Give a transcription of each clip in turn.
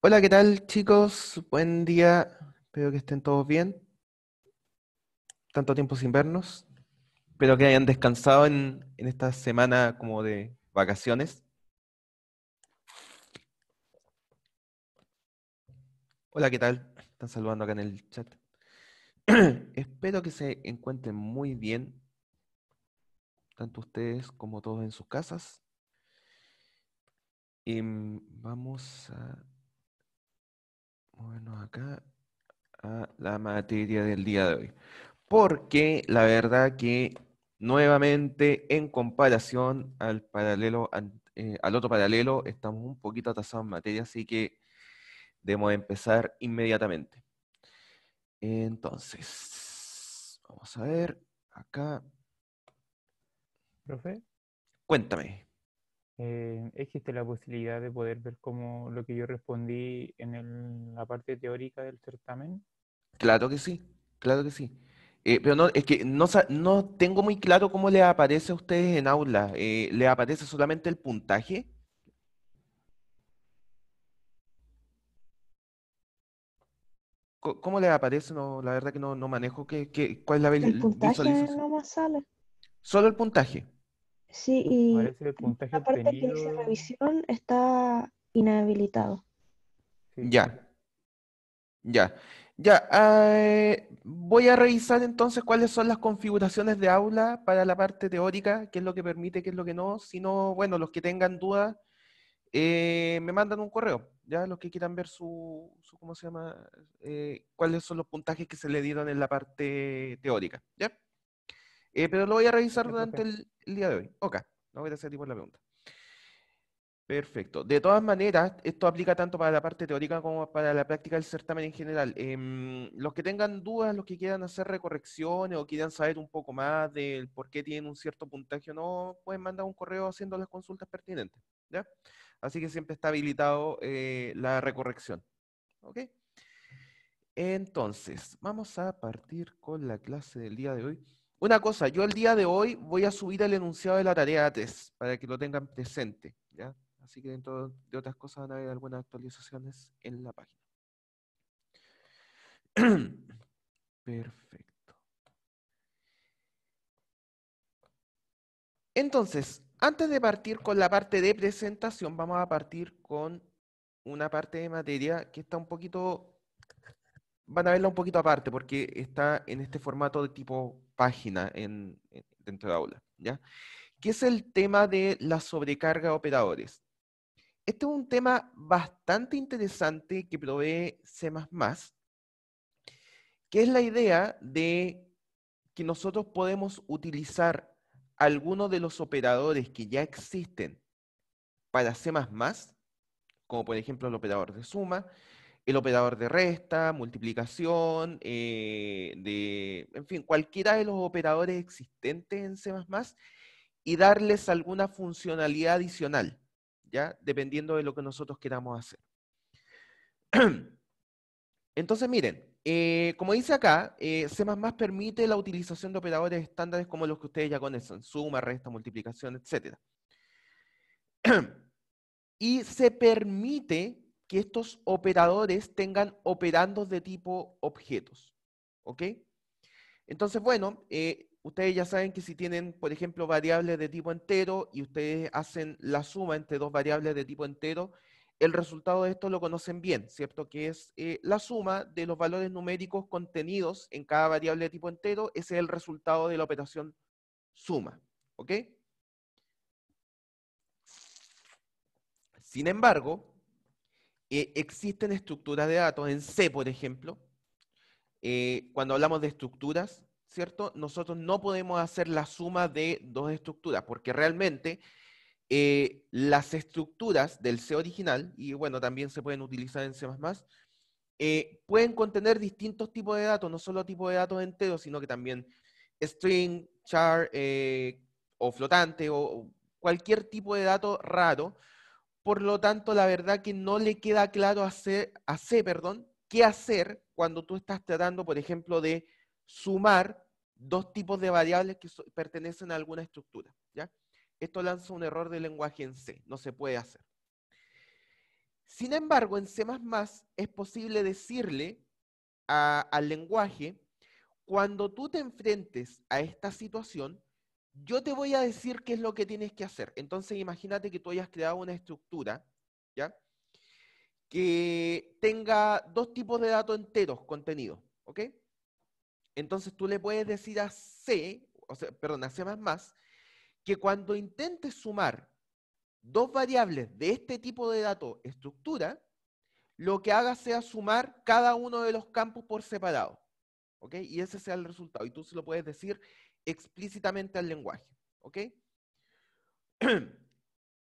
Hola, ¿qué tal, chicos? Buen día. Espero que estén todos bien. Tanto tiempo sin vernos. Espero que hayan descansado en esta semana como de vacaciones. Hola, ¿qué tal? Están saludando acá en el chat. Espero que se encuentren muy bien, tanto ustedes como todos en sus casas. Vamos a movernos acá a la materia del día de hoy. Porque la verdad que nuevamente en comparación al al otro paralelo, estamos un poquito atrasados en materia, así que debemos empezar inmediatamente. Entonces, vamos a ver acá. Profe, Cuéntame. ¿existe la posibilidad de poder ver cómo lo que yo respondí en la parte teórica del certamen? Claro que sí, claro que sí. Pero no, es que no tengo muy claro cómo le aparece a ustedes en aula. ¿Le aparece solamente el puntaje? ¿Cómo le aparece? No, la verdad que no manejo cuál es la El puntaje visualización. nomás sale. Solo el puntaje. Sí, y Aparece el en puntaje la parte que dice obtenido. revisión está inhabilitado. Sí, Ya, ya, ya. Voy a revisar entonces cuáles son las configuraciones de aula para la parte teórica, qué es lo que permite, qué es lo que no. Si no, bueno, los que tengan dudas, me mandan un correo, ya, los que quieran ver ¿cómo se llama? Cuáles son los puntajes que se le dieron en la parte teórica, ¿ya? Pero lo voy a revisar gracias, durante profe. el día de hoy. Ok, no voy a hacer a ti por la pregunta. Perfecto. De todas maneras, esto aplica tanto para la parte teórica como para la práctica del certamen en general. Los que tengan dudas, los que quieran hacer recorrecciones o quieran saber un poco más del por qué tienen un cierto puntaje o no, pueden mandar un correo haciendo las consultas pertinentes, ¿ya? Así que siempre está habilitado la recorrección. ¿Ok? Entonces, vamos a partir con la clase del día de hoy. Una cosa, yo el día de hoy voy a subir el enunciado de la tarea test para que lo tengan presente, ¿ya? Así que dentro de otras cosas van a haber algunas actualizaciones en la página. Perfecto. Entonces, antes de partir con la parte de presentación, vamos a partir con una parte de materia que está un poquito, van a verla un poquito aparte porque está en este formato de tipo página dentro de aula, ¿ya? Que es el tema de la sobrecarga de operadores. Este es un tema bastante interesante que provee C++, que es la idea de que nosotros podemos utilizar algunos de los operadores que ya existen para C++, como por ejemplo el operador de suma, el operador de resta, multiplicación, en fin, cualquiera de los operadores existentes en C++, y darles alguna funcionalidad adicional, ¿ya? Dependiendo de lo que nosotros queramos hacer. Entonces, miren, como dice acá, C++ permite la utilización de operadores estándares como los que ustedes ya conocen, suma, resta, multiplicación, etc. Y se permite que estos operadores tengan operandos de tipo objetos, ¿ok? Entonces, bueno, ustedes ya saben que si tienen, por ejemplo, variables de tipo entero y ustedes hacen la suma entre dos variables de tipo entero, el resultado de esto lo conocen bien, ¿cierto? Que es la suma de los valores numéricos contenidos en cada variable de tipo entero, ese es el resultado de la operación suma, ¿ok? Sin embargo, existen estructuras de datos en C, por ejemplo, cuando hablamos de estructuras, ¿cierto? Nosotros no podemos hacer la suma de dos estructuras, porque realmente las estructuras del C original, y bueno, también se pueden utilizar en C++, pueden contener distintos tipos de datos, no solo tipos de datos enteros, sino que también string, char, o flotante, o cualquier tipo de dato raro. Por lo tanto, la verdad que no le queda claro a C, perdón, qué hacer cuando tú estás tratando, por ejemplo, de sumar dos tipos de variables que pertenecen a alguna estructura, ¿ya? Esto lanza un error de lenguaje en C, no se puede hacer. Sin embargo, en C++ es posible decirle al lenguaje, cuando tú te enfrentes a esta situación, yo te voy a decir qué es lo que tienes que hacer. Entonces, imagínate que tú hayas creado una estructura, ¿ya?, que tenga dos tipos de datos enteros contenidos, ¿ok? Entonces, tú le puedes decir a C, o sea, perdón, a C++, que cuando intentes sumar dos variables de este tipo de dato estructura, lo que haga sea sumar cada uno de los campos por separado, ¿ok? Y ese sea el resultado. Y tú se lo puedes decir explícitamente al lenguaje, ¿ok?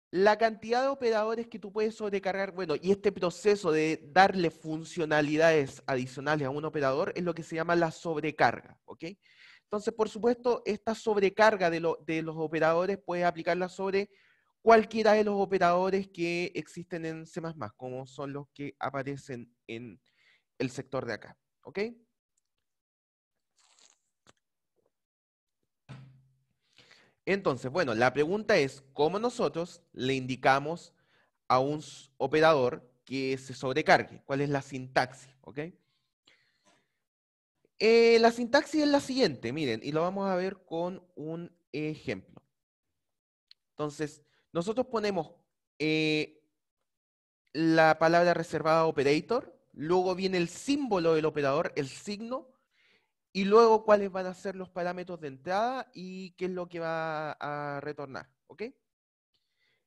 La cantidad de operadores que tú puedes sobrecargar, bueno, y este proceso de darle funcionalidades adicionales a un operador es lo que se llama la sobrecarga, ¿ok? Entonces, por supuesto, esta sobrecarga de los operadores puedes aplicarla sobre cualquiera de los operadores que existen en C++, como son los que aparecen en el sector de acá, ¿ok? Entonces, bueno, la pregunta es, ¿cómo nosotros le indicamos a un operador que se sobrecargue? ¿Cuál es la sintaxis? ¿Ok? La sintaxis es la siguiente, miren, y lo vamos a ver con un ejemplo. Entonces, nosotros ponemos la palabra reservada operator, luego viene el símbolo del operador, el signo, y luego cuáles van a ser los parámetros de entrada y qué es lo que va a retornar, ¿ok?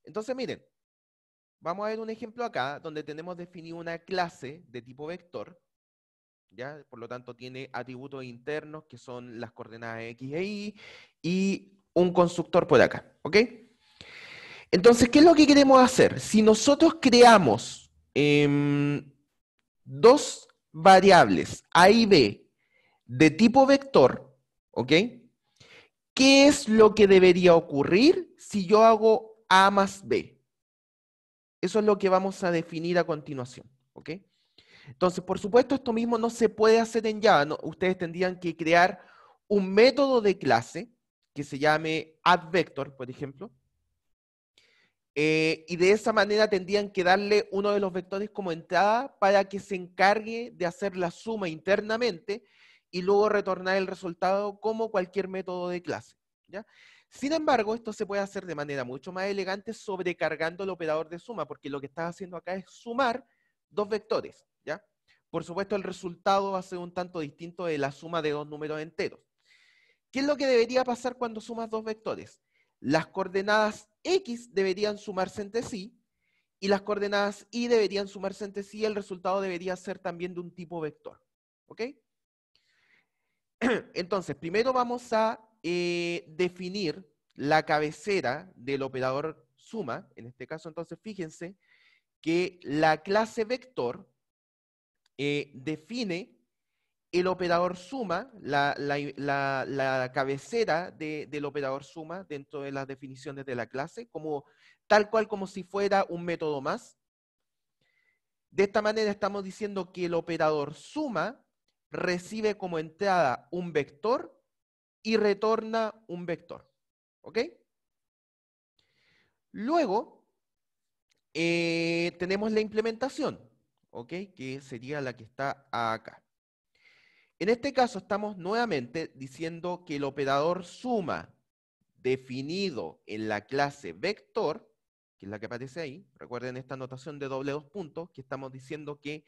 Entonces, miren, vamos a ver un ejemplo acá donde tenemos definido una clase de tipo vector, ¿ya? Por lo tanto, tiene atributos internos que son las coordenadas X e Y un constructor por acá, ¿ok? Entonces, ¿qué es lo que queremos hacer? Si nosotros creamos dos variables A y B de tipo vector, ¿ok? ¿Qué es lo que debería ocurrir si yo hago A más B? Eso es lo que vamos a definir a continuación, ¿ok? Entonces, por supuesto, esto mismo no se puede hacer en Java. ¿No? Ustedes tendrían que crear un método de clase que se llame addVector, por ejemplo, y de esa manera tendrían que darle uno de los vectores como entrada para que se encargue de hacer la suma internamente y luego retornar el resultado como cualquier método de clase, ¿ya? Sin embargo, esto se puede hacer de manera mucho más elegante sobrecargando el operador de suma, porque lo que estás haciendo acá es sumar dos vectores, ¿ya? Por supuesto, el resultado va a ser un tanto distinto de la suma de dos números enteros. ¿Qué es lo que debería pasar cuando sumas dos vectores? Las coordenadas X deberían sumarse entre sí y las coordenadas Y deberían sumarse entre sí y el resultado debería ser también de un tipo vector. ¿Ok? Entonces, primero vamos a definir la cabecera del operador suma. En este caso, entonces, fíjense que la clase vector define el operador suma, la cabecera del operador suma dentro de las definiciones de la clase, como, tal cual como si fuera un método más. De esta manera estamos diciendo que el operador suma recibe como entrada un vector y retorna un vector. ¿Ok? Luego, tenemos la implementación, ¿ok? Que sería la que está acá. En este caso estamos nuevamente diciendo que el operador suma definido en la clase vector, que es la que aparece ahí, recuerden esta notación de doble dos puntos, que estamos diciendo que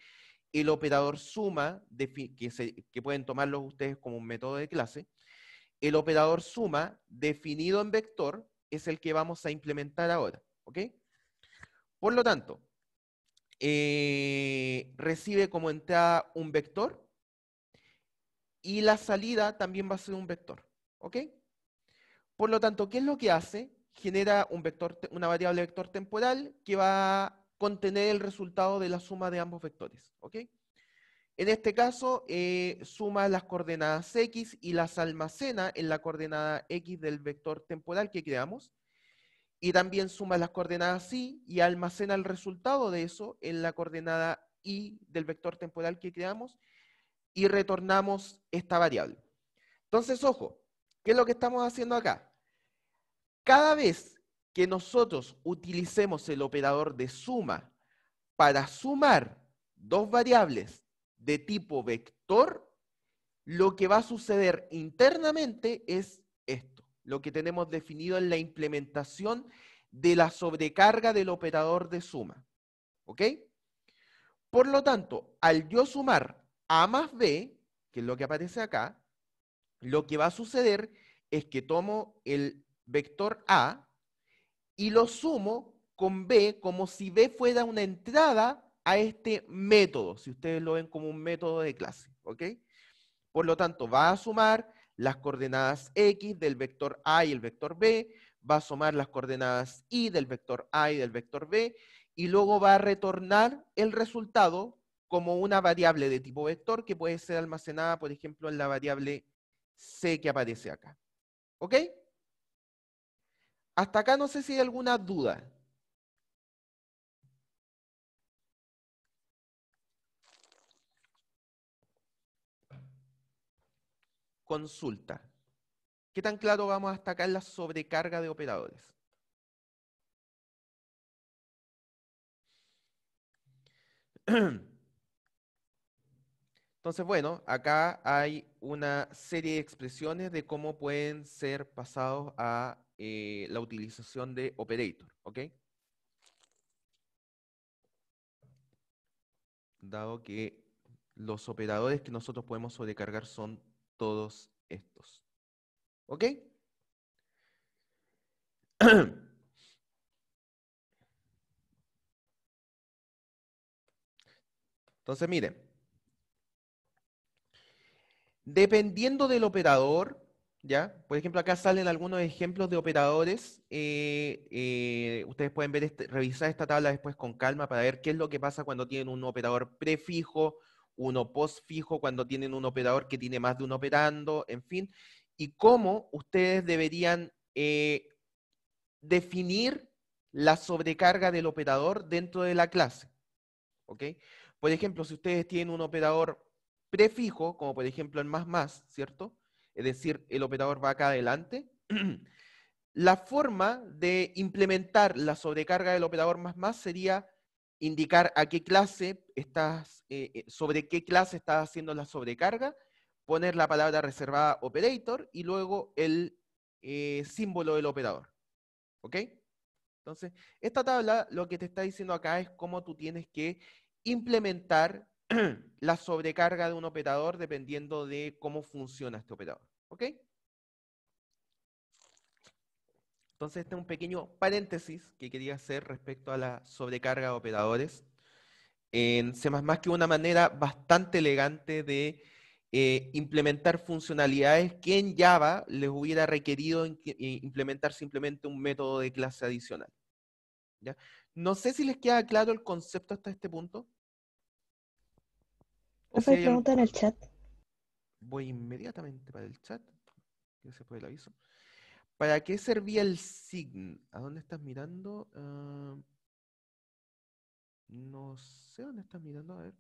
el operador suma, que pueden tomarlo ustedes como un método de clase, el operador suma definido en vector es el que vamos a implementar ahora, ¿ok? Por lo tanto, recibe como entrada un vector, y la salida también va a ser un vector, ¿ok? Por lo tanto, ¿qué es lo que hace? Genera un vector, una variable vector temporal que va a contener el resultado de la suma de ambos vectores, ¿ok? En este caso, suma las coordenadas X y las almacena en la coordenada X del vector temporal que creamos, y también suma las coordenadas Y y almacena el resultado de eso en la coordenada Y del vector temporal que creamos, y retornamos esta variable. Entonces, ojo, ¿qué es lo que estamos haciendo acá? Cada vez que nosotros utilicemos el operador de suma para sumar dos variables de tipo vector, lo que va a suceder internamente es esto, lo que tenemos definido en la implementación de la sobrecarga del operador de suma. ¿Ok? Por lo tanto, al yo sumar A más B, que es lo que aparece acá, lo que va a suceder es que tomo el vector A y lo sumo con B como si B fuera una entrada a este método, si ustedes lo ven como un método de clase. ¿Ok? Por lo tanto, va a sumar las coordenadas X del vector A y el vector B, va a sumar las coordenadas Y del vector A y del vector B, y luego va a retornar el resultado como una variable de tipo vector que puede ser almacenada, por ejemplo, en la variable C que aparece acá. ¿Ok? Hasta acá no sé si hay alguna duda. Consulta. ¿Qué tan claro vamos hasta acá en la sobrecarga de operadores? Entonces, bueno, acá hay una serie de expresiones de cómo pueden ser pasados a la utilización de operator, ¿ok? Dado que los operadores que nosotros podemos sobrecargar son todos estos, ¿ok? Entonces, miren, dependiendo del operador, ¿ya? Por ejemplo, acá salen algunos ejemplos de operadores. Ustedes pueden ver revisar esta tabla después con calma para ver qué es lo que pasa cuando tienen un operador prefijo, uno postfijo, cuando tienen un operador que tiene más de un operando, en fin, y cómo ustedes deberían definir la sobrecarga del operador dentro de la clase. ¿Ok? Por ejemplo, si ustedes tienen un operador prefijo, como por ejemplo el más, ¿cierto? Es decir, el operador va acá adelante. La forma de implementar la sobrecarga del operador más sería indicar a qué clase estás, sobre qué clase estás haciendo la sobrecarga, poner la palabra reservada operator y luego el símbolo del operador. ¿Ok? Entonces, esta tabla lo que te está diciendo acá es cómo tú tienes que implementar la sobrecarga de un operador dependiendo de cómo funciona este operador. ¿Ok? Entonces, este es un pequeño paréntesis que quería hacer respecto a la sobrecarga de operadores en C++, que una manera bastante elegante de implementar funcionalidades que en Java les hubiera requerido implementar simplemente un método de clase adicional. ¿Ya? No sé si les queda claro el concepto hasta este punto. O si Profe, hay hay pregunta en el chat. Voy inmediatamente para el chat. Gracias por el aviso. ¿Para qué servía el sign? ¿A dónde estás mirando? No sé dónde estás mirando. A ver.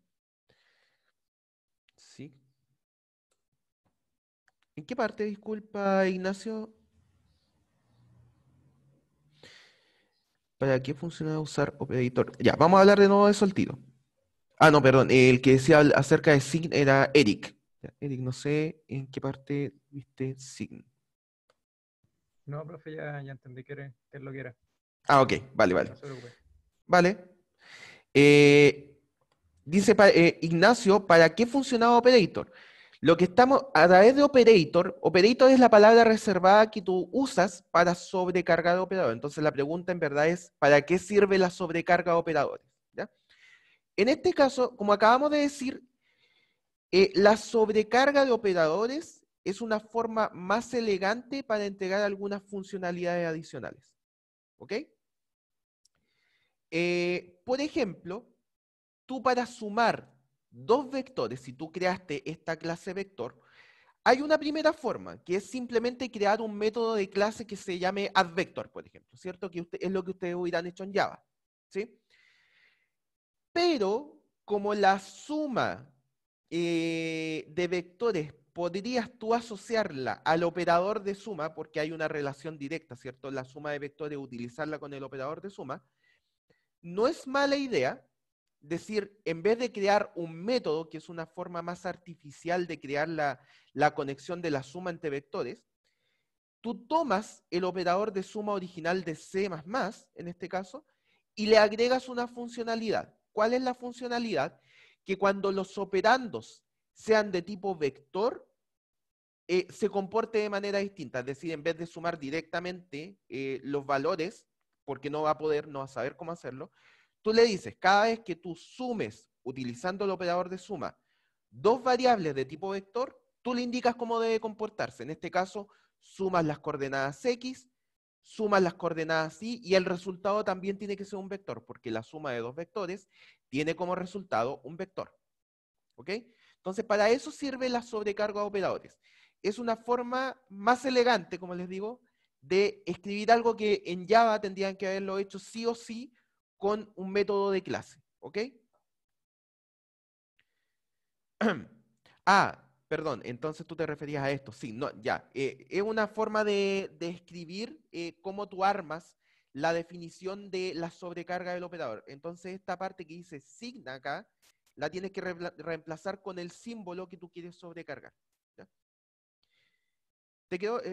Sí. ¿En qué parte, disculpa, Ignacio? ¿Para qué funciona usar operator? Ya, vamos a hablar de nuevo de eso al tiro. Ah, no, perdón. El que decía acerca de sign era Eric. Ya, Eric, no sé en qué parte viste sign. No, profe, ya entendí qué es lo que era. Ah, ok. Vale, vale. No se preocupe. Vale. Dice Ignacio, ¿para qué funcionaba Operator? Lo que estamos, a través de Operator, Operator es la palabra reservada que tú usas para sobrecargar operadores. Entonces la pregunta en verdad es, ¿para qué sirve la sobrecarga de operadores? ¿Ya? En este caso, como acabamos de decir, la sobrecarga de operadores es una forma más elegante para entregar algunas funcionalidades adicionales. ¿Ok? Por ejemplo, tú para sumar dos vectores, si tú creaste esta clase vector, hay una primera forma, que es simplemente crear un método de clase que se llame addVector, por ejemplo, ¿cierto? Que es lo que ustedes hubieran hecho en Java, ¿sí? Pero como la suma de vectores podrías tú asociarla al operador de suma, porque hay una relación directa, ¿cierto? La suma de vectores, utilizarla con el operador de suma, no es mala idea decir, en vez de crear un método, que es una forma más artificial de crear la conexión de la suma entre vectores, tú tomas el operador de suma original de C++, en este caso, y le agregas una funcionalidad. ¿Cuál es la funcionalidad? Que cuando los operandos sean de tipo vector, se comporte de manera distinta. Es decir, en vez de sumar directamente los valores, porque no va a saber cómo hacerlo, tú le dices, cada vez que tú sumes, utilizando el operador de suma, dos variables de tipo vector, tú le indicas cómo debe comportarse. En este caso, sumas las coordenadas X, sumas las coordenadas Y, y el resultado también tiene que ser un vector, porque la suma de dos vectores tiene como resultado un vector. ¿Ok? Entonces, para eso sirve la sobrecarga de operadores. Es una forma más elegante, como les digo, de escribir algo que en Java tendrían que haberlo hecho sí o sí con un método de clase. ¿Ok? Ah, perdón, entonces tú te referías a esto. Sí, no, ya. Es una forma de escribir cómo tú armas la definición de la sobrecarga del operador. Entonces, esta parte que dice signa acá, la tienes que reemplazar con el símbolo que tú quieres sobrecargar. ¿Ya?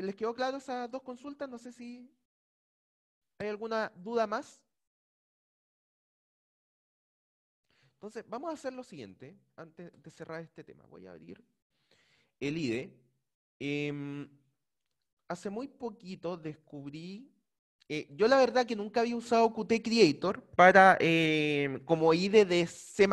¿Les quedó claro esas dos consultas? No sé si hay alguna duda más. Entonces, vamos a hacer lo siguiente, antes de cerrar este tema. Voy a abrir el IDE. Hace muy poquito descubrí, yo la verdad que nunca había usado Qt Creator para, como IDE de C++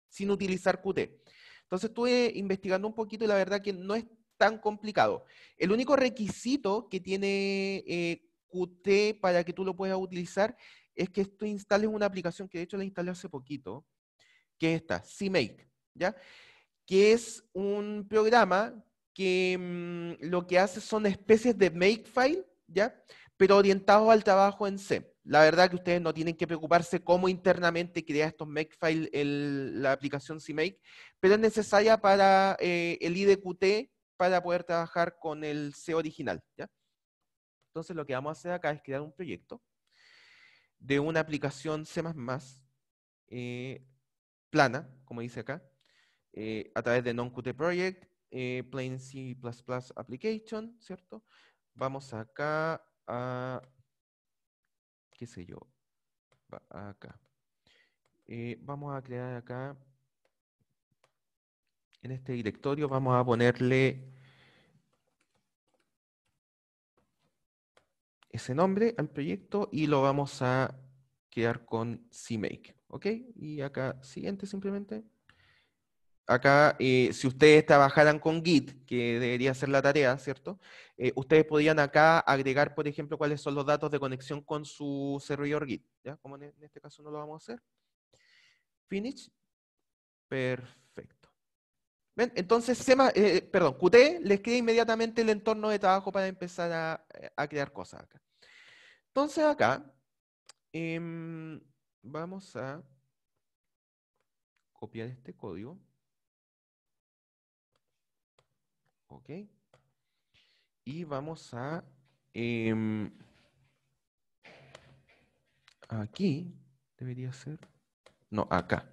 sin utilizar Qt. Entonces estuve investigando un poquito y la verdad que no es tan complicado. El único requisito que tiene Qt para que tú lo puedas utilizar es que tú instales una aplicación que de hecho la instalé hace poquito, que es esta, CMake, ¿ya? Que es un programa que lo que hace son especies de makefile, ¿ya? Pero orientados al trabajo en C. La verdad que ustedes no tienen que preocuparse cómo internamente crea estos makefile la aplicación CMake, pero es necesaria para el IDQT para poder trabajar con el C original, ¿ya? Entonces lo que vamos a hacer acá es crear un proyecto de una aplicación C++ plana, como dice acá, a través de non-Qt project, plain C++ application, ¿cierto? Vamos acá a, qué sé yo, acá. Vamos a crear acá, en este directorio, vamos a ponerle ese nombre al proyecto y lo vamos a crear con CMake, ¿ok? Y acá, siguiente simplemente. Acá, si ustedes trabajaran con Git, que debería ser la tarea, ¿cierto? Ustedes podrían acá agregar, por ejemplo, cuáles son los datos de conexión con su servidor Git, ¿ya? Como en este caso no lo vamos a hacer. Finish. Perfecto. ¿Ven? Entonces, Qt les crea inmediatamente el entorno de trabajo para empezar a crear cosas acá. Entonces acá, vamos a copiar este código. Ok. Y vamos a, aquí, debería ser, no, acá,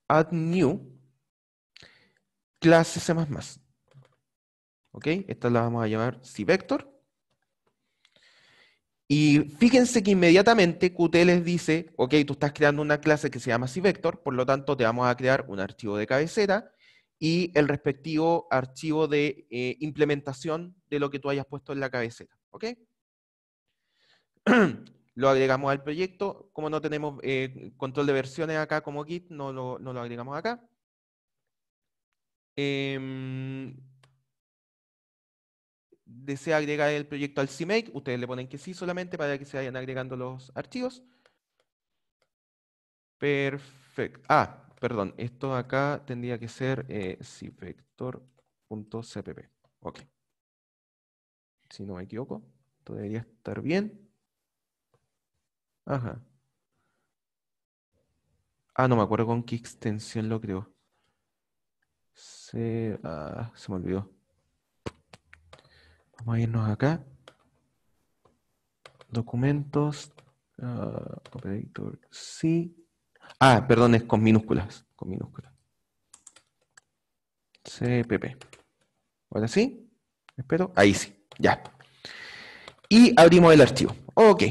add new, clase C++. Ok, esta la vamos a llamar CVector. Y fíjense que inmediatamente Qt les dice, ok, tú estás creando una clase que se llama CVector, por lo tanto te vamos a crear un archivo de cabecera y el respectivo archivo de implementación de lo que tú hayas puesto en la cabecera. ¿Ok? Lo agregamos al proyecto. Como no tenemos control de versiones acá como Git, no lo agregamos acá. Desea agregar el proyecto al CMake, ustedes le ponen que sí solamente para que se vayan agregando los archivos. Perfecto. Ah, perdón, esto acá tendría que ser cvector.cpp. Ok. Si no me equivoco, esto debería estar bien. Ajá. Ah, no me acuerdo con qué extensión lo creo. Se me olvidó. Vamos a irnos acá. Documentos. Operator sí. Ah, perdón, es con minúsculas. Con minúsculas. CPP. Ahora sí. Espero. Ahí sí. Ya. Y abrimos el archivo. Ok.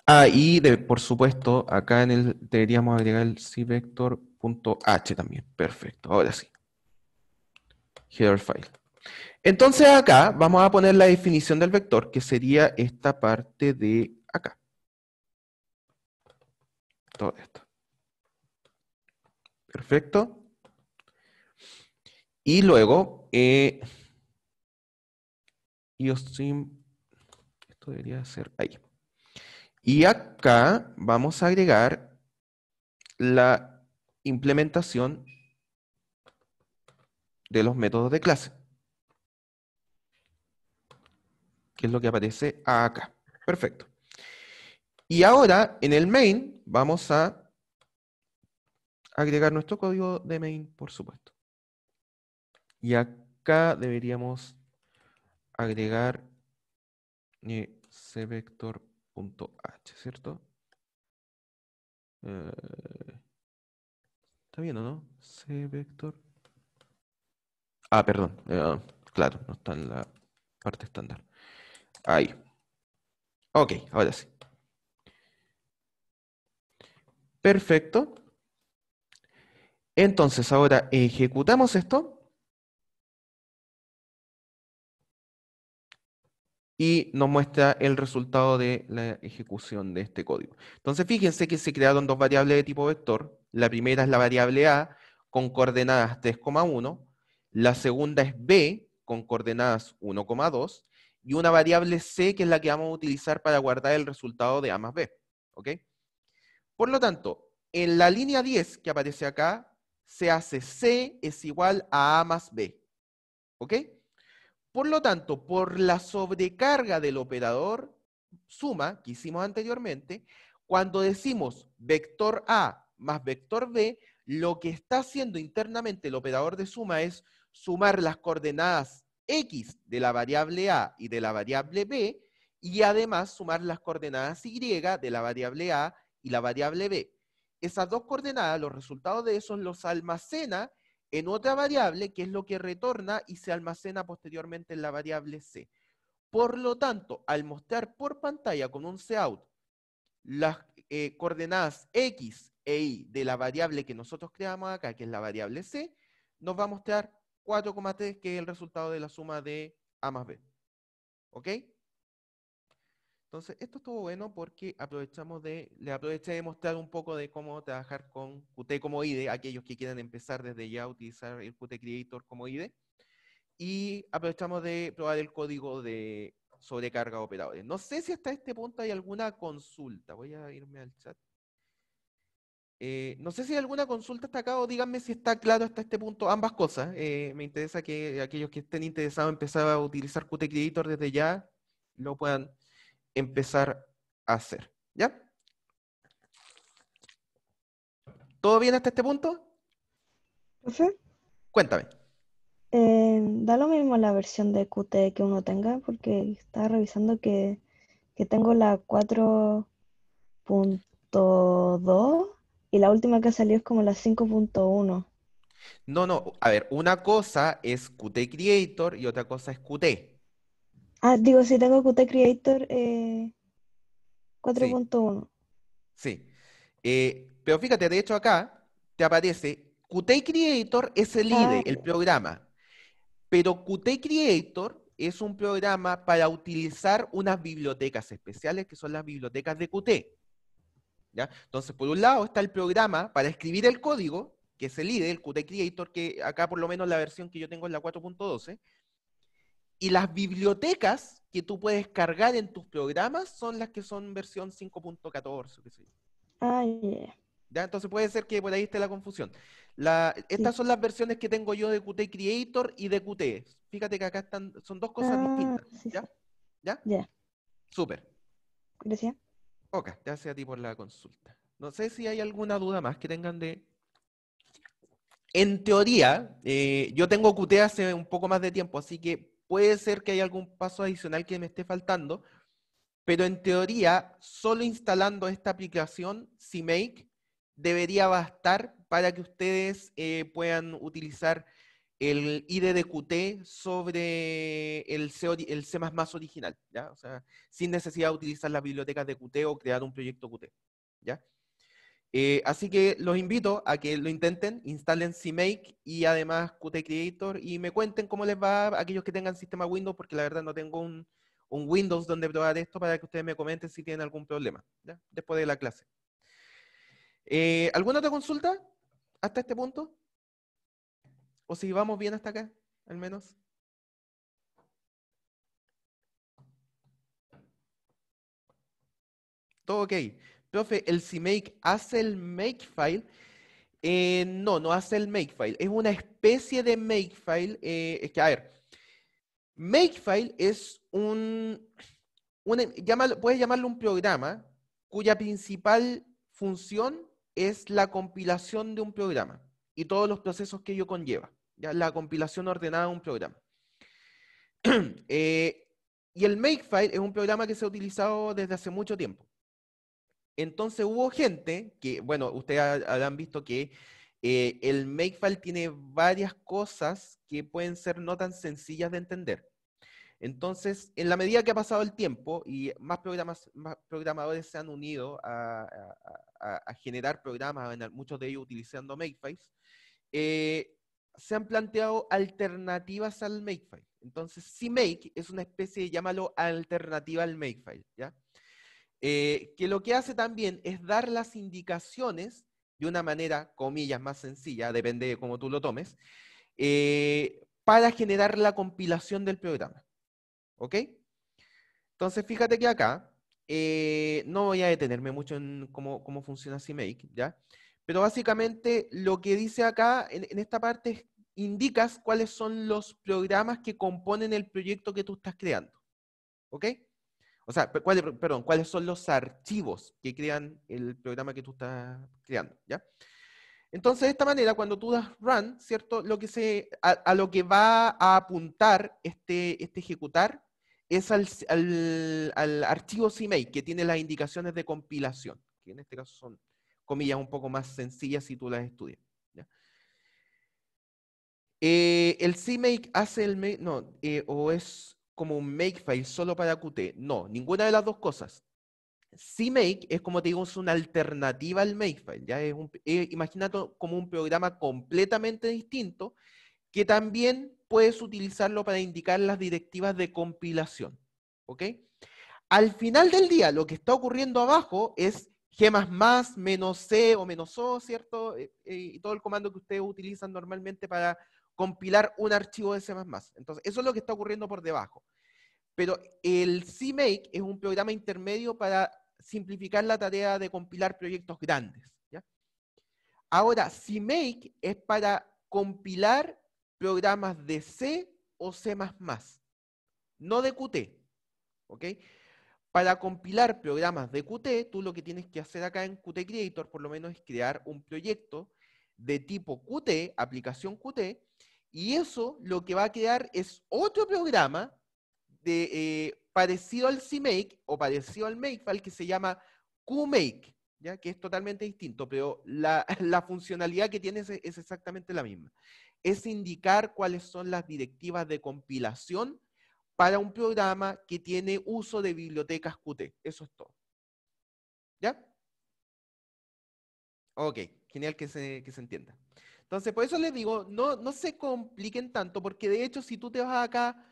Ah, y por supuesto, acá deberíamos agregar el cvector.h también. Perfecto. Ahora sí. Header file. Entonces acá vamos a poner la definición del vector, que sería esta parte de acá. Todo esto. Perfecto. Y luego, IOStream, esto debería ser ahí. Y acá vamos a agregar la implementación de los métodos de clase, que es lo que aparece acá. Perfecto. Y ahora, en el main, vamos a agregar nuestro código de main, por supuesto. Y acá deberíamos agregar cvector.h, ¿cierto? ¿Está bien o no? Cvector. Ah, perdón. Claro, no está en la parte estándar. Ahí. Ok, ahora sí. Perfecto. Entonces, ahora ejecutamos esto. Y nos muestra el resultado de la ejecución de este código. Entonces, fíjense que se crearon dos variables de tipo vector. La primera es la variable A con coordenadas 3,1. La segunda es B con coordenadas 1,2. Y una variable C que es la que vamos a utilizar para guardar el resultado de A más B. ¿Ok? Por lo tanto, en la línea 10 que aparece acá, se hace C es igual a A más B. ¿Ok? Por lo tanto, por la sobrecarga del operador suma que hicimos anteriormente, cuando decimos vector A más vector B, lo que está haciendo internamente el operador de suma es sumar las coordenadas X de la variable A y de la variable B, y además sumar las coordenadas Y de la variable A y la variable B. Esas dos coordenadas, los resultados de esos los almacena en otra variable, que es lo que retorna y se almacena posteriormente en la variable C. Por lo tanto, al mostrar por pantalla con un cout las coordenadas X e Y de la variable que nosotros creamos acá, que es la variable C, nos va a mostrar 4,3, que es el resultado de la suma de A más B. ¿Ok? Entonces, esto estuvo bueno porque le aproveché de mostrar un poco de cómo trabajar con Qt como IDE, aquellos que quieran empezar desde ya a utilizar el Qt Creator como IDE. Y aprovechamos de probar el código de sobrecarga de operadores. No sé si hasta este punto hay alguna consulta. Voy a irme al chat. No sé si hay alguna consulta hasta acá o díganme si está claro hasta este punto ambas cosas. Me interesa que aquellos que estén interesados en empezar a utilizar Qt Creator desde ya lo puedan empezar a hacer. ¿Ya? ¿Todo bien hasta este punto? Profe, Cuéntame. da lo mismo la versión de Qt que uno tenga, porque estaba revisando que tengo la 4.2 y la última que salió es como la 5.1. No, no. A ver, una cosa es Qt Creator y otra cosa es Qt. Ah, digo, si tengo Qt Creator Sí, 4.1. sí. Pero fíjate, de hecho acá te aparece Qt Creator es el Ah, IDE, el programa. Pero Qt Creator es un programa para utilizar unas bibliotecas especiales que son las bibliotecas de Qt. ¿Ya? Entonces, por un lado está el programa para escribir el código, que es el IDE, el Qt Creator, que acá por lo menos la versión que yo tengo es la 4.12. Y las bibliotecas que tú puedes cargar en tus programas son las que son versión 5.14, qué sé yo. yeah, ¿Ya? Entonces puede ser que por ahí esté la confusión. sí. Estas son las versiones que tengo yo de Qt Creator y de Qt. Fíjate que acá son dos cosas Ah, distintas. sí, ¿Ya? sí. ¿Ya? Ya, Súper. gracias. Ok, gracias a ti por la consulta. No sé si hay alguna duda más que tengan de... En teoría, yo tengo Qt hace un poco más de tiempo, así que puede ser que haya algún paso adicional que me esté faltando, pero en teoría, solo instalando esta aplicación, CMake, debería bastar para que ustedes puedan utilizar el IDE de Qt sobre el C++ original, ¿ya? O sea, sin necesidad de utilizar las bibliotecas de Qt o crear un proyecto Qt, ¿ya? Así que los invito a que lo intenten, instalen CMake y además Qt Creator y me cuenten cómo les va a aquellos que tengan sistema Windows, porque la verdad no tengo un Windows donde probar esto para que ustedes me comenten si tienen algún problema, ¿ya? Después de la clase. ¿Alguna otra consulta hasta este punto? ¿O si vamos bien hasta acá, al menos? Todo ok. Profe, ¿el CMake hace el makefile? No, no hace el makefile. Es una especie de makefile. Es que, a ver, makefile es puedes llamarlo un programa cuya principal función es la compilación de un programa y todos los procesos que ello conlleva. ¿Ya? La compilación ordenada de un programa. Y el makefile es un programa que se ha utilizado desde hace mucho tiempo. Entonces hubo gente que, bueno, ustedes habrán visto que el makefile tiene varias cosas que pueden ser no tan sencillas de entender. Entonces, en la medida que ha pasado el tiempo y más programadores se han unido a generar programas, muchos de ellos utilizando makefiles, se han planteado alternativas al makefile. Entonces, CMake es una especie de, llámalo, alternativa al makefile, ¿ya? Que lo que hace también es dar las indicaciones de una manera, comillas, más sencilla, depende de cómo tú lo tomes, para generar la compilación del programa. ¿Ok? Entonces, fíjate que acá, no voy a detenerme mucho en cómo funciona CMake, ¿ya? Pero básicamente lo que dice acá, en esta parte, indicas cuáles son los programas que componen el proyecto que tú estás creando. ¿Ok? O sea, cuáles son los archivos que crean el programa que tú estás creando, ¿ya? Entonces, de esta manera, cuando tú das run, ¿cierto? A lo que va a apuntar este ejecutar es al archivo CMake, que tiene las indicaciones de compilación, que en este caso son, comillas, un poco más sencillas si tú las estudias, ¿ya? El CMake hace o es como un makefile solo para Qt. No, ninguna de las dos cosas. CMake es, como te digo, es una alternativa al makefile. ¿Ya? Imagínate como un programa completamente distinto que también puedes utilizarlo para indicar las directivas de compilación. ¿Ok? Al final del día, lo que está ocurriendo abajo es G++, menos C o menos O, ¿cierto? Y todo el comando que ustedes utilizan normalmente para compilar un archivo de C++. Entonces, eso es lo que está ocurriendo por debajo. Pero el CMake es un programa intermedio para simplificar la tarea de compilar proyectos grandes, ¿ya? Ahora, CMake es para compilar programas de C o C++, no de Qt, ¿ok? Para compilar programas de Qt, tú lo que tienes que hacer acá en Qt Creator, por lo menos, es crear un proyecto de tipo Qt, aplicación Qt, y eso lo que va a crear es otro programa parecido al CMake o parecido al makefile que se llama QMake, ¿ya? Que es totalmente distinto, pero la funcionalidad que tiene es exactamente la misma. Es indicar cuáles son las directivas de compilación para un programa que tiene uso de bibliotecas Qt. Eso es todo. ¿Ya? Ok, genial que se entienda. Entonces, por eso les digo, no se compliquen tanto, porque de hecho, si tú te vas acá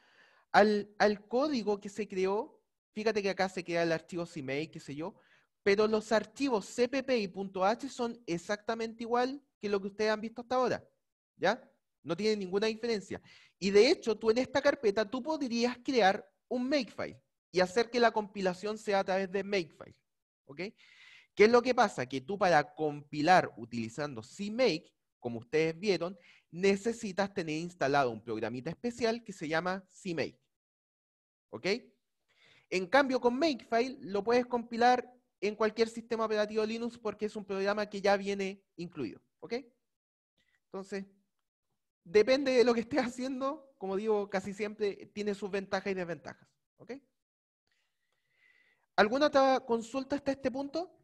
al código que se creó, fíjate que acá se crea el archivo CMake, qué sé yo, pero los archivos cpp y .h son exactamente igual que lo que ustedes han visto hasta ahora, ¿ya? No tiene ninguna diferencia. Y de hecho, tú en esta carpeta, tú podrías crear un makefile y hacer que la compilación sea a través de makefile, ¿ok? ¿Qué es lo que pasa? Que tú, para compilar utilizando CMake, como ustedes vieron, necesitas tener instalado un programita especial que se llama CMake. ¿Ok? En cambio, con Makefile lo puedes compilar en cualquier sistema operativo Linux porque es un programa que ya viene incluido. ¿Ok? Entonces, depende de lo que estés haciendo, como digo, casi siempre tiene sus ventajas y desventajas. ¿Ok? ¿Alguna otra consulta hasta este punto?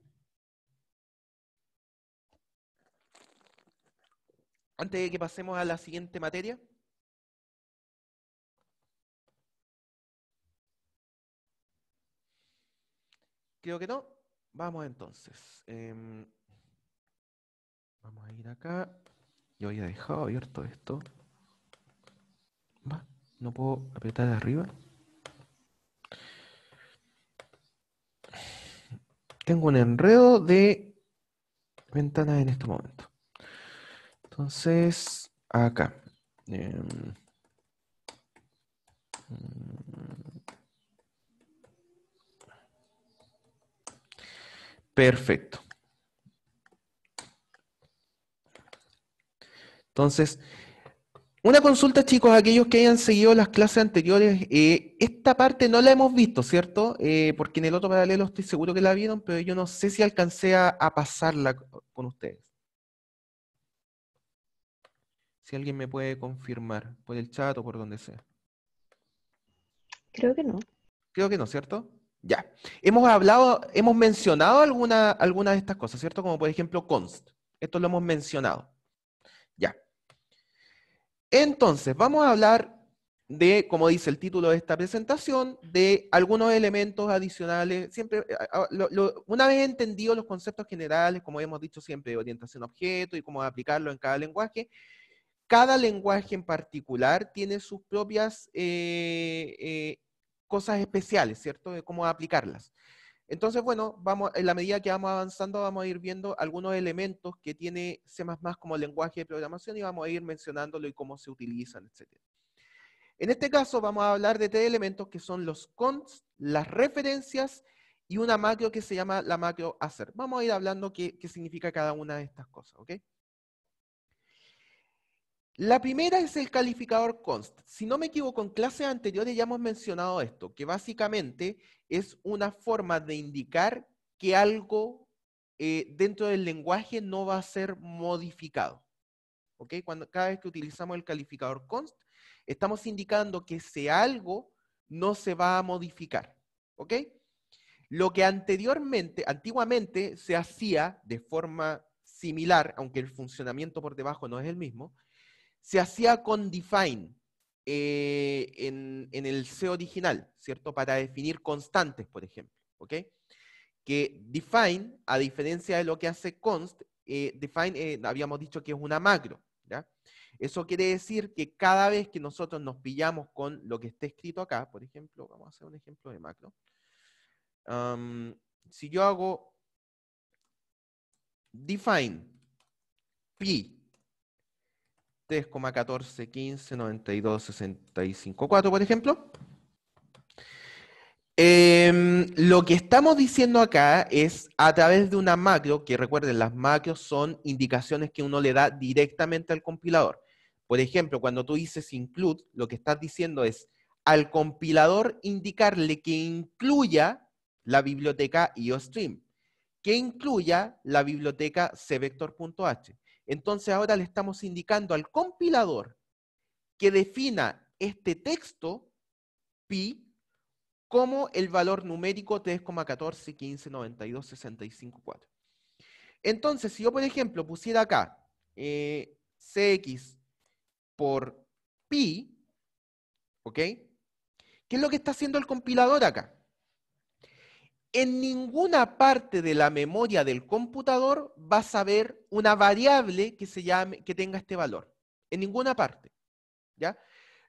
Antes de que pasemos a la siguiente materia. Creo que no. Vamos entonces. Vamos a ir acá. Yo había dejado abierto esto. Va, no puedo apretar arriba. Tengo un enredo de ventanas en este momento. Entonces, acá. Perfecto. Entonces, una consulta, chicos, a aquellos que hayan seguido las clases anteriores. Esta parte no la hemos visto, ¿cierto? Porque en el otro paralelo estoy seguro que la vieron, pero yo no sé si alcancé a pasarla con ustedes. Si alguien me puede confirmar por el chat o por donde sea. Creo que no. Creo que no, ¿cierto? Ya. Hemos mencionado alguna de estas cosas, ¿cierto? Como por ejemplo const. Esto lo hemos mencionado. Ya. Entonces, vamos a hablar de, como dice el título de esta presentación, de algunos elementos adicionales. Siempre, una vez entendido los conceptos generales, como hemos dicho siempre, de orientación a objeto y cómo aplicarlo en cada lenguaje, cada lenguaje en particular tiene sus propias cosas especiales, ¿cierto? De cómo aplicarlas. Entonces, bueno, en la medida que vamos avanzando, vamos a ir viendo algunos elementos que tiene C++ como lenguaje de programación y vamos a ir mencionándolo y cómo se utilizan, etc. En este caso, vamos a hablar de 3 elementos que son los const, las referencias y una macro que se llama la macro hacer. Vamos a ir hablando qué significa cada una de estas cosas, ¿ok? La primera es el calificador const. Si no me equivoco, en clases anteriores ya hemos mencionado esto, que básicamente es una forma de indicar que algo dentro del lenguaje no va a ser modificado. ¿Ok? Cada vez que utilizamos el calificador const, estamos indicando que ese algo no se va a modificar. ¿Ok? Lo que antiguamente se hacía de forma similar, aunque el funcionamiento por debajo no es el mismo, se hacía con define en el C original, ¿cierto? Para definir constantes, por ejemplo, ¿ok? Que define, a diferencia de lo que hace const, define habíamos dicho que es una macro, ¿ya? Eso quiere decir que cada vez que nosotros nos pillamos con lo que está escrito acá, por ejemplo, vamos a hacer un ejemplo de macro. Si yo hago define pi 3,14159265,4, por ejemplo. Lo que estamos diciendo acá es a través de una macro, que recuerden, las macros son indicaciones que uno le da directamente al compilador. Por ejemplo, cuando tú dices include, lo que estás diciendo es al compilador indicarle que incluya la biblioteca IOStream, que incluya la biblioteca cvector.h. Entonces ahora le estamos indicando al compilador que defina este texto pi como el valor numérico 3,14159265,4. Entonces, si yo, por ejemplo, pusiera acá cx por pi, ¿ok? ¿Qué es lo que está haciendo el compilador acá? En ninguna parte de la memoria del computador vas a ver una variable que tenga este valor. En ninguna parte. ¿Ya?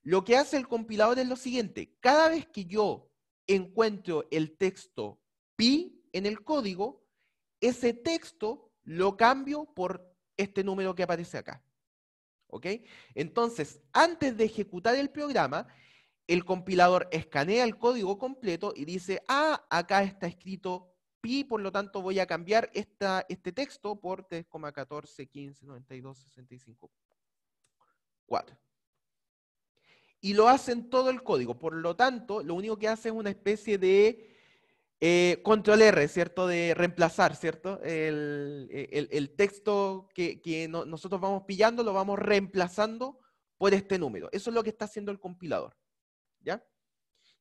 Lo que hace el compilador es lo siguiente. Cada vez que yo encuentro el texto pi en el código, ese texto lo cambio por este número que aparece acá. ¿Ok? Entonces, antes de ejecutar el programa, el compilador escanea el código completo y dice, acá está escrito pi, por lo tanto voy a cambiar este texto por 3,14159265,4. Y lo hace en todo el código. Por lo tanto, lo único que hace es una especie de control R, ¿cierto? De reemplazar, ¿cierto? El texto que nosotros vamos pillando, lo vamos reemplazando por este número. Eso es lo que está haciendo el compilador. ¿Ya?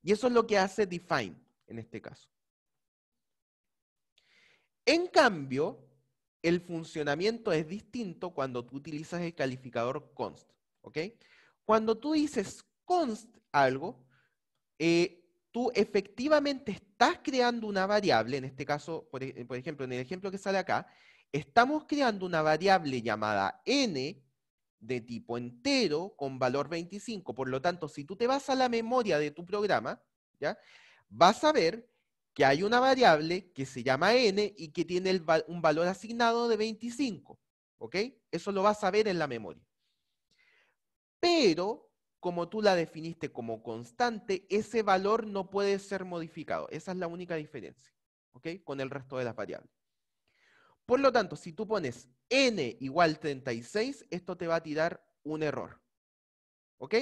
Y eso es lo que hace define en este caso. En cambio, el funcionamiento es distinto cuando tú utilizas el calificador const, ¿ok? Cuando tú dices const algo, tú efectivamente estás creando una variable, en este caso, por ejemplo, en el ejemplo que sale acá, estamos creando una variable llamada n de tipo entero con valor 25. Por lo tanto, si tú te vas a la memoria de tu programa, ¿ya? Vas a ver que hay una variable que se llama n y que tiene un valor asignado de 25. ¿Ok? Eso lo vas a ver en la memoria. Pero, como tú la definiste como constante, ese valor no puede ser modificado. Esa es la única diferencia, ¿ok? Con el resto de las variables. Por lo tanto, si tú pones n igual 36, esto te va a tirar un error, ¿ok?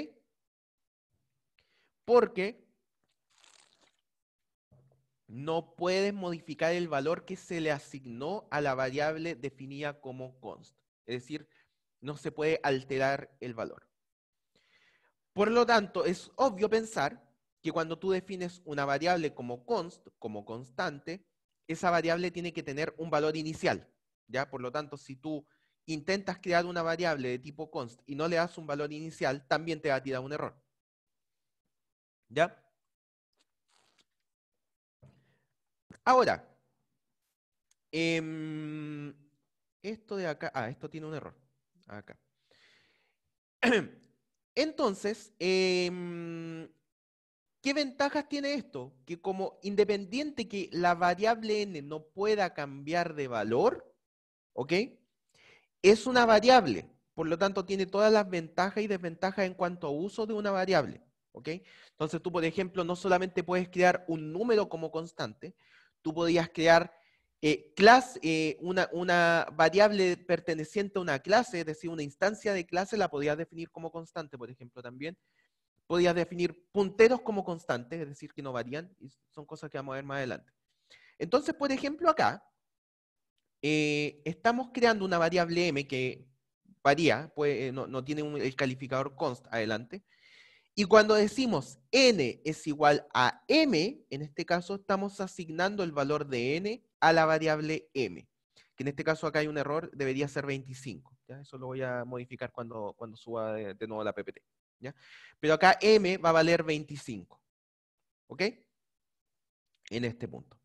Porque no puedes modificar el valor que se le asignó a la variable definida como const. Es decir, no se puede alterar el valor. Por lo tanto, es obvio pensar que cuando tú defines una variable como const, como constante, esa variable tiene que tener un valor inicial, ¿ya? Por lo tanto, si tú intentas crear una variable de tipo const y no le das un valor inicial, también te va a tirar un error, ¿ya? Ahora, esto de acá, esto tiene un error, acá. Entonces, ¿qué ventajas tiene esto? Que como independiente que la variable n no pueda cambiar de valor, ¿ok? Es una variable, por lo tanto tiene todas las ventajas y desventajas en cuanto a uso de una variable, ¿ok? Entonces tú, por ejemplo, no solamente puedes crear un número como constante, tú podías crear una variable perteneciente a una clase, es decir, una instancia de clase la podías definir como constante, por ejemplo, también. Podías definir punteros como constantes, es decir, que no varían, y son cosas que vamos a ver más adelante. Entonces, por ejemplo, acá, estamos creando una variable m que varía, pues, no tiene el calificador const adelante, y cuando decimos n es igual a m, en este caso estamos asignando el valor de n a la variable m, que en este caso acá hay un error, debería ser 25. ¿Ya? Eso lo voy a modificar cuando suba de nuevo la PPT. ¿Ya? Pero acá m va a valer 25. ¿Ok? En este punto.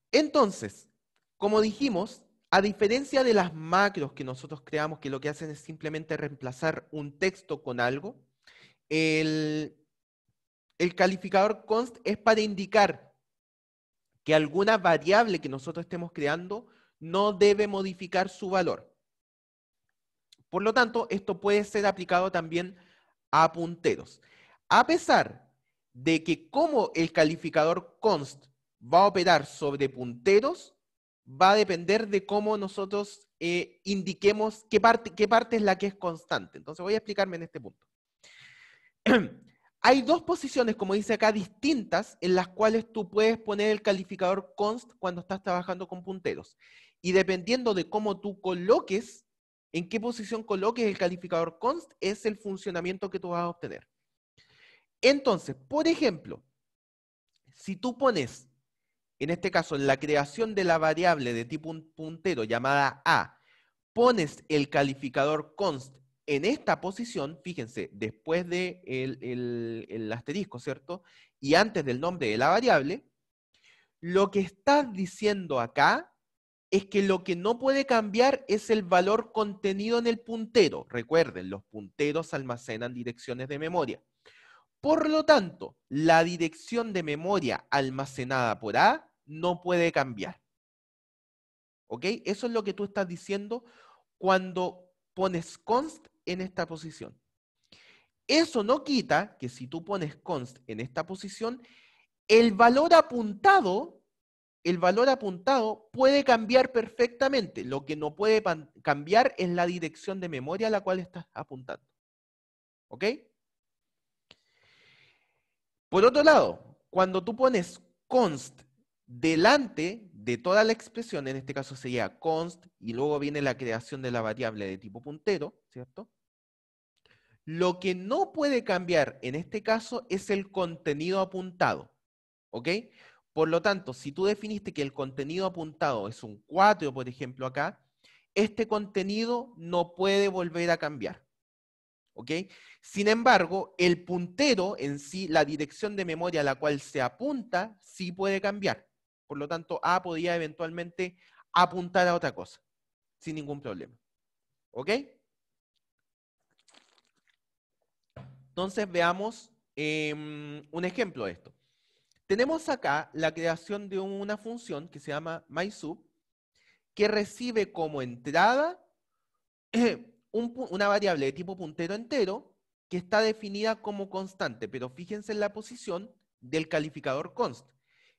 Entonces, como dijimos, a diferencia de las macros que nosotros creamos, que lo que hacen es simplemente reemplazar un texto con algo, el calificador const es para indicar que alguna variable que nosotros estemos creando no debe modificar su valor. Por lo tanto, esto puede ser aplicado también a punteros. A pesar de que como el calificador const va a operar sobre punteros, va a depender de cómo nosotros indiquemos qué parte es la que es constante. Entonces voy a explicarme en este punto. Hay dos posiciones, como dice acá, distintas en las cuales tú puedes poner el calificador const cuando estás trabajando con punteros. Y dependiendo de cómo tú coloques, en qué posición coloques el calificador const, es el funcionamiento que tú vas a obtener. Entonces, por ejemplo, si tú pones, en este caso, en la creación de la variable de tipo puntero llamada a, pones el calificador const en esta posición, fíjense, después de el asterisco, ¿cierto? Y antes del nombre de la variable, lo que estás diciendo acá es que lo que no puede cambiar es el valor contenido en el puntero. Recuerden, los punteros almacenan direcciones de memoria. Por lo tanto, la dirección de memoria almacenada por A no puede cambiar. ¿Ok? Eso es lo que tú estás diciendo cuando pones const en esta posición. Eso no quita que si tú pones const en esta posición, el valor apuntado puede cambiar perfectamente. Lo que no puede cambiar es la dirección de memoria a la cual estás apuntando. ¿Ok? Por otro lado, cuando tú pones const delante de toda la expresión, en este caso sería const, y luego viene la creación de la variable de tipo puntero, ¿cierto? Lo que no puede cambiar en este caso es el contenido apuntado, ¿ok? Por lo tanto, si tú definiste que el contenido apuntado es un 4, por ejemplo, acá, este contenido no puede volver a cambiar. ¿Ok? Sin embargo, el puntero en sí, la dirección de memoria a la cual se apunta, sí puede cambiar. Por lo tanto, A podría eventualmente apuntar a otra cosa, sin ningún problema. ¿Ok? Entonces veamos un ejemplo de esto. Tenemos acá la creación de una función que se llama mySub, que recibe como entrada una variable de tipo puntero entero que está definida como constante, pero fíjense en la posición del calificador const.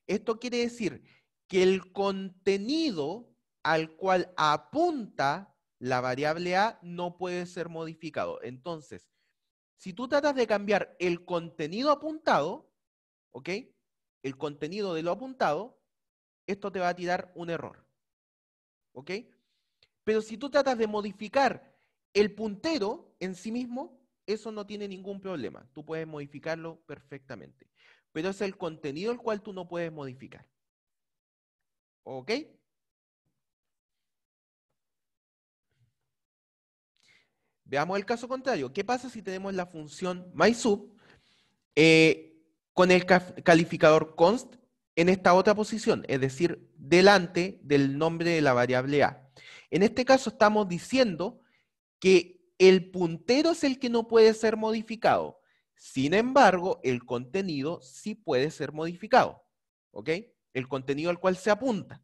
Esto quiere decir que el contenido al cual apunta la variable a no puede ser modificado. Entonces, si tú tratas de cambiar el contenido apuntado, ¿ok? El contenido de lo apuntado, esto te va a tirar un error. ¿Ok? Pero si tú tratas de modificar el puntero en sí mismo, eso no tiene ningún problema. Tú puedes modificarlo perfectamente. Pero es el contenido el cual tú no puedes modificar. ¿Ok? Veamos el caso contrario. ¿Qué pasa si tenemos la función mySub con el calificador const en esta otra posición? Es decir, delante del nombre de la variable a. En este caso estamos diciendo que el puntero es el que no puede ser modificado. Sin embargo, el contenido sí puede ser modificado. ¿Ok? El contenido al cual se apunta.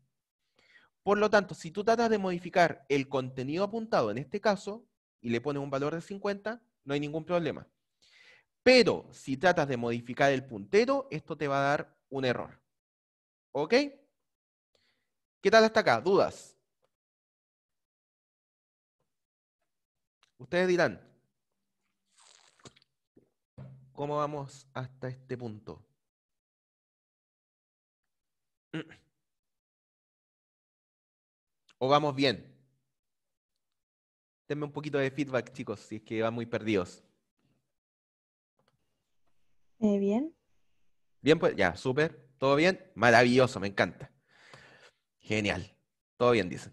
Por lo tanto, si tú tratas de modificar el contenido apuntado en este caso y le pones un valor de 50, no hay ningún problema. Pero si tratas de modificar el puntero, esto te va a dar un error. ¿Ok? ¿Qué tal hasta acá? ¿Dudas? Ustedes dirán, ¿cómo vamos hasta este punto? ¿O vamos bien? Denme un poquito de feedback, chicos, si es que van muy perdidos. Bien. Bien, pues ya, súper. ¿Todo bien? Maravilloso, me encanta. Genial. Todo bien, dicen.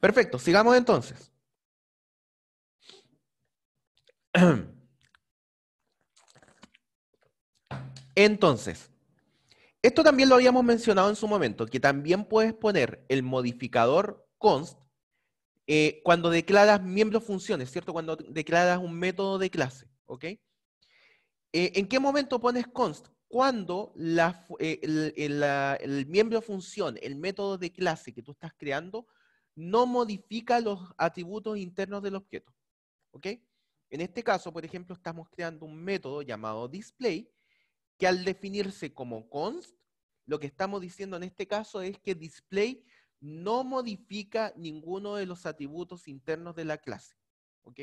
Perfecto, sigamos entonces. Entonces, esto también lo habíamos mencionado en su momento, que también puedes poner el modificador const cuando declaras miembros funciones, ¿cierto? Cuando declaras un método de clase, ¿ok? ¿En qué momento pones const? Cuando el miembro función, el método de clase que tú estás creando, no modifica los atributos internos del objeto. ¿Ok? En este caso, por ejemplo, estamos creando un método llamado display, que al definirse como const, lo que estamos diciendo en este caso es que display no modifica ninguno de los atributos internos de la clase. ¿Ok?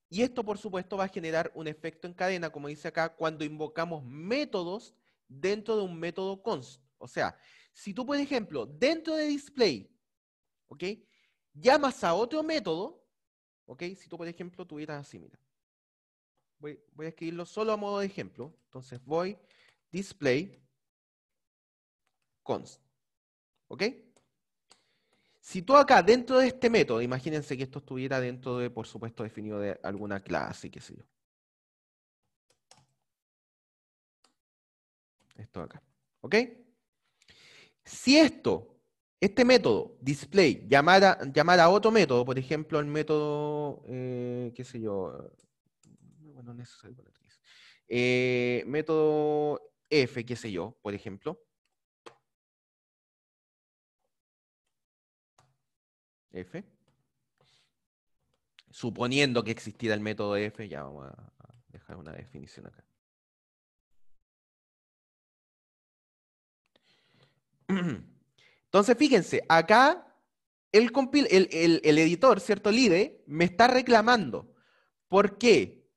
Y esto, por supuesto, va a generar un efecto en cadena, como dice acá, cuando invocamos métodos dentro de un método const. O sea, si tú, por ejemplo, dentro de display, ¿ok? Llamas a otro método, ¿ok? Si tú, por ejemplo, tuvieras así, mira. Voy a escribirlo solo a modo de ejemplo. Entonces voy display const. ¿Ok? Si tú acá dentro de este método, imagínense que esto estuviera dentro de, por supuesto, definido de alguna clase, qué sé yo. Esto acá. ¿Ok? Si este método, display, llamara a otro método, por ejemplo, el método, qué sé yo, bueno, no es necesario poner this. Método f, qué sé yo, por ejemplo. F. Suponiendo que existiera el método f, ya vamos a dejar una definición acá. Entonces, fíjense, acá el editor, ¿cierto? El IDE, me está reclamando. ¿Por qué?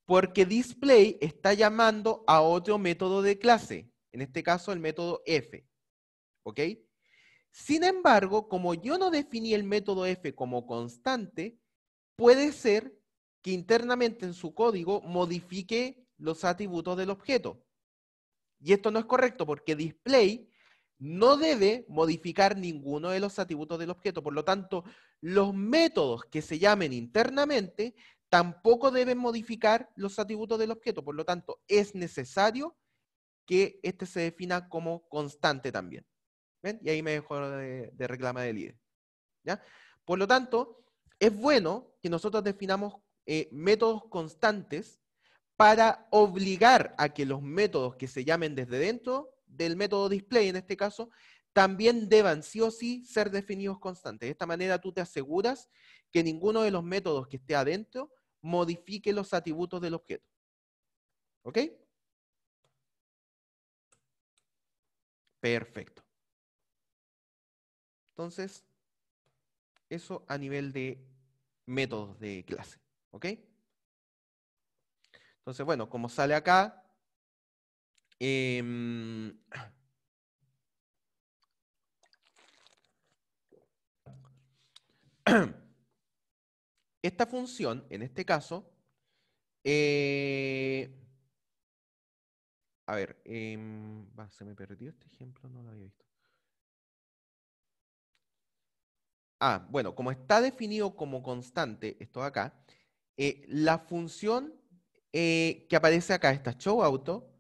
Porque display está llamando a otro método de clase, en este caso el método f. ¿Ok? Sin embargo, como yo no definí el método f como constante, puede ser que internamente en su código modifique los atributos del objeto. Y esto no es correcto porque display no debe modificar ninguno de los atributos del objeto. Por lo tanto, los métodos que se llamen internamente tampoco deben modificar los atributos del objeto. Por lo tanto, es necesario que este se defina como constante también. ¿Ven? Y ahí me dejo de reclama del líder. ¿Ya? Por lo tanto, es bueno que nosotros definamos métodos constantes para obligar a que los métodos que se llamen desde dentro del método display, en este caso, también deban sí o sí ser definidos constantes. De esta manera tú te aseguras que ninguno de los métodos que esté adentro modifique los atributos del objeto. ¿Ok? Perfecto. Entonces, eso a nivel de métodos de clase. ¿Ok? Entonces, bueno, como sale acá, esta función, en este caso, a ver, se me perdió este ejemplo, no lo había visto. Bueno, como está definido como constante, esto de acá, la función que aparece acá, esta showAuto,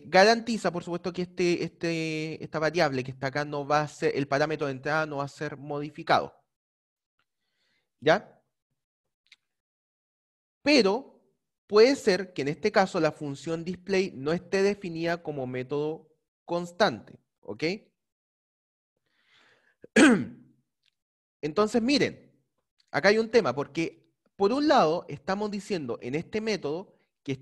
garantiza, por supuesto, que esta variable que está acá no va a ser, el parámetro de entrada no va a ser modificado. ¿Ya? Pero puede ser que en este caso la función display no esté definida como método constante. ¿Ok? Entonces, miren, acá hay un tema, porque por un lado estamos diciendo en este método que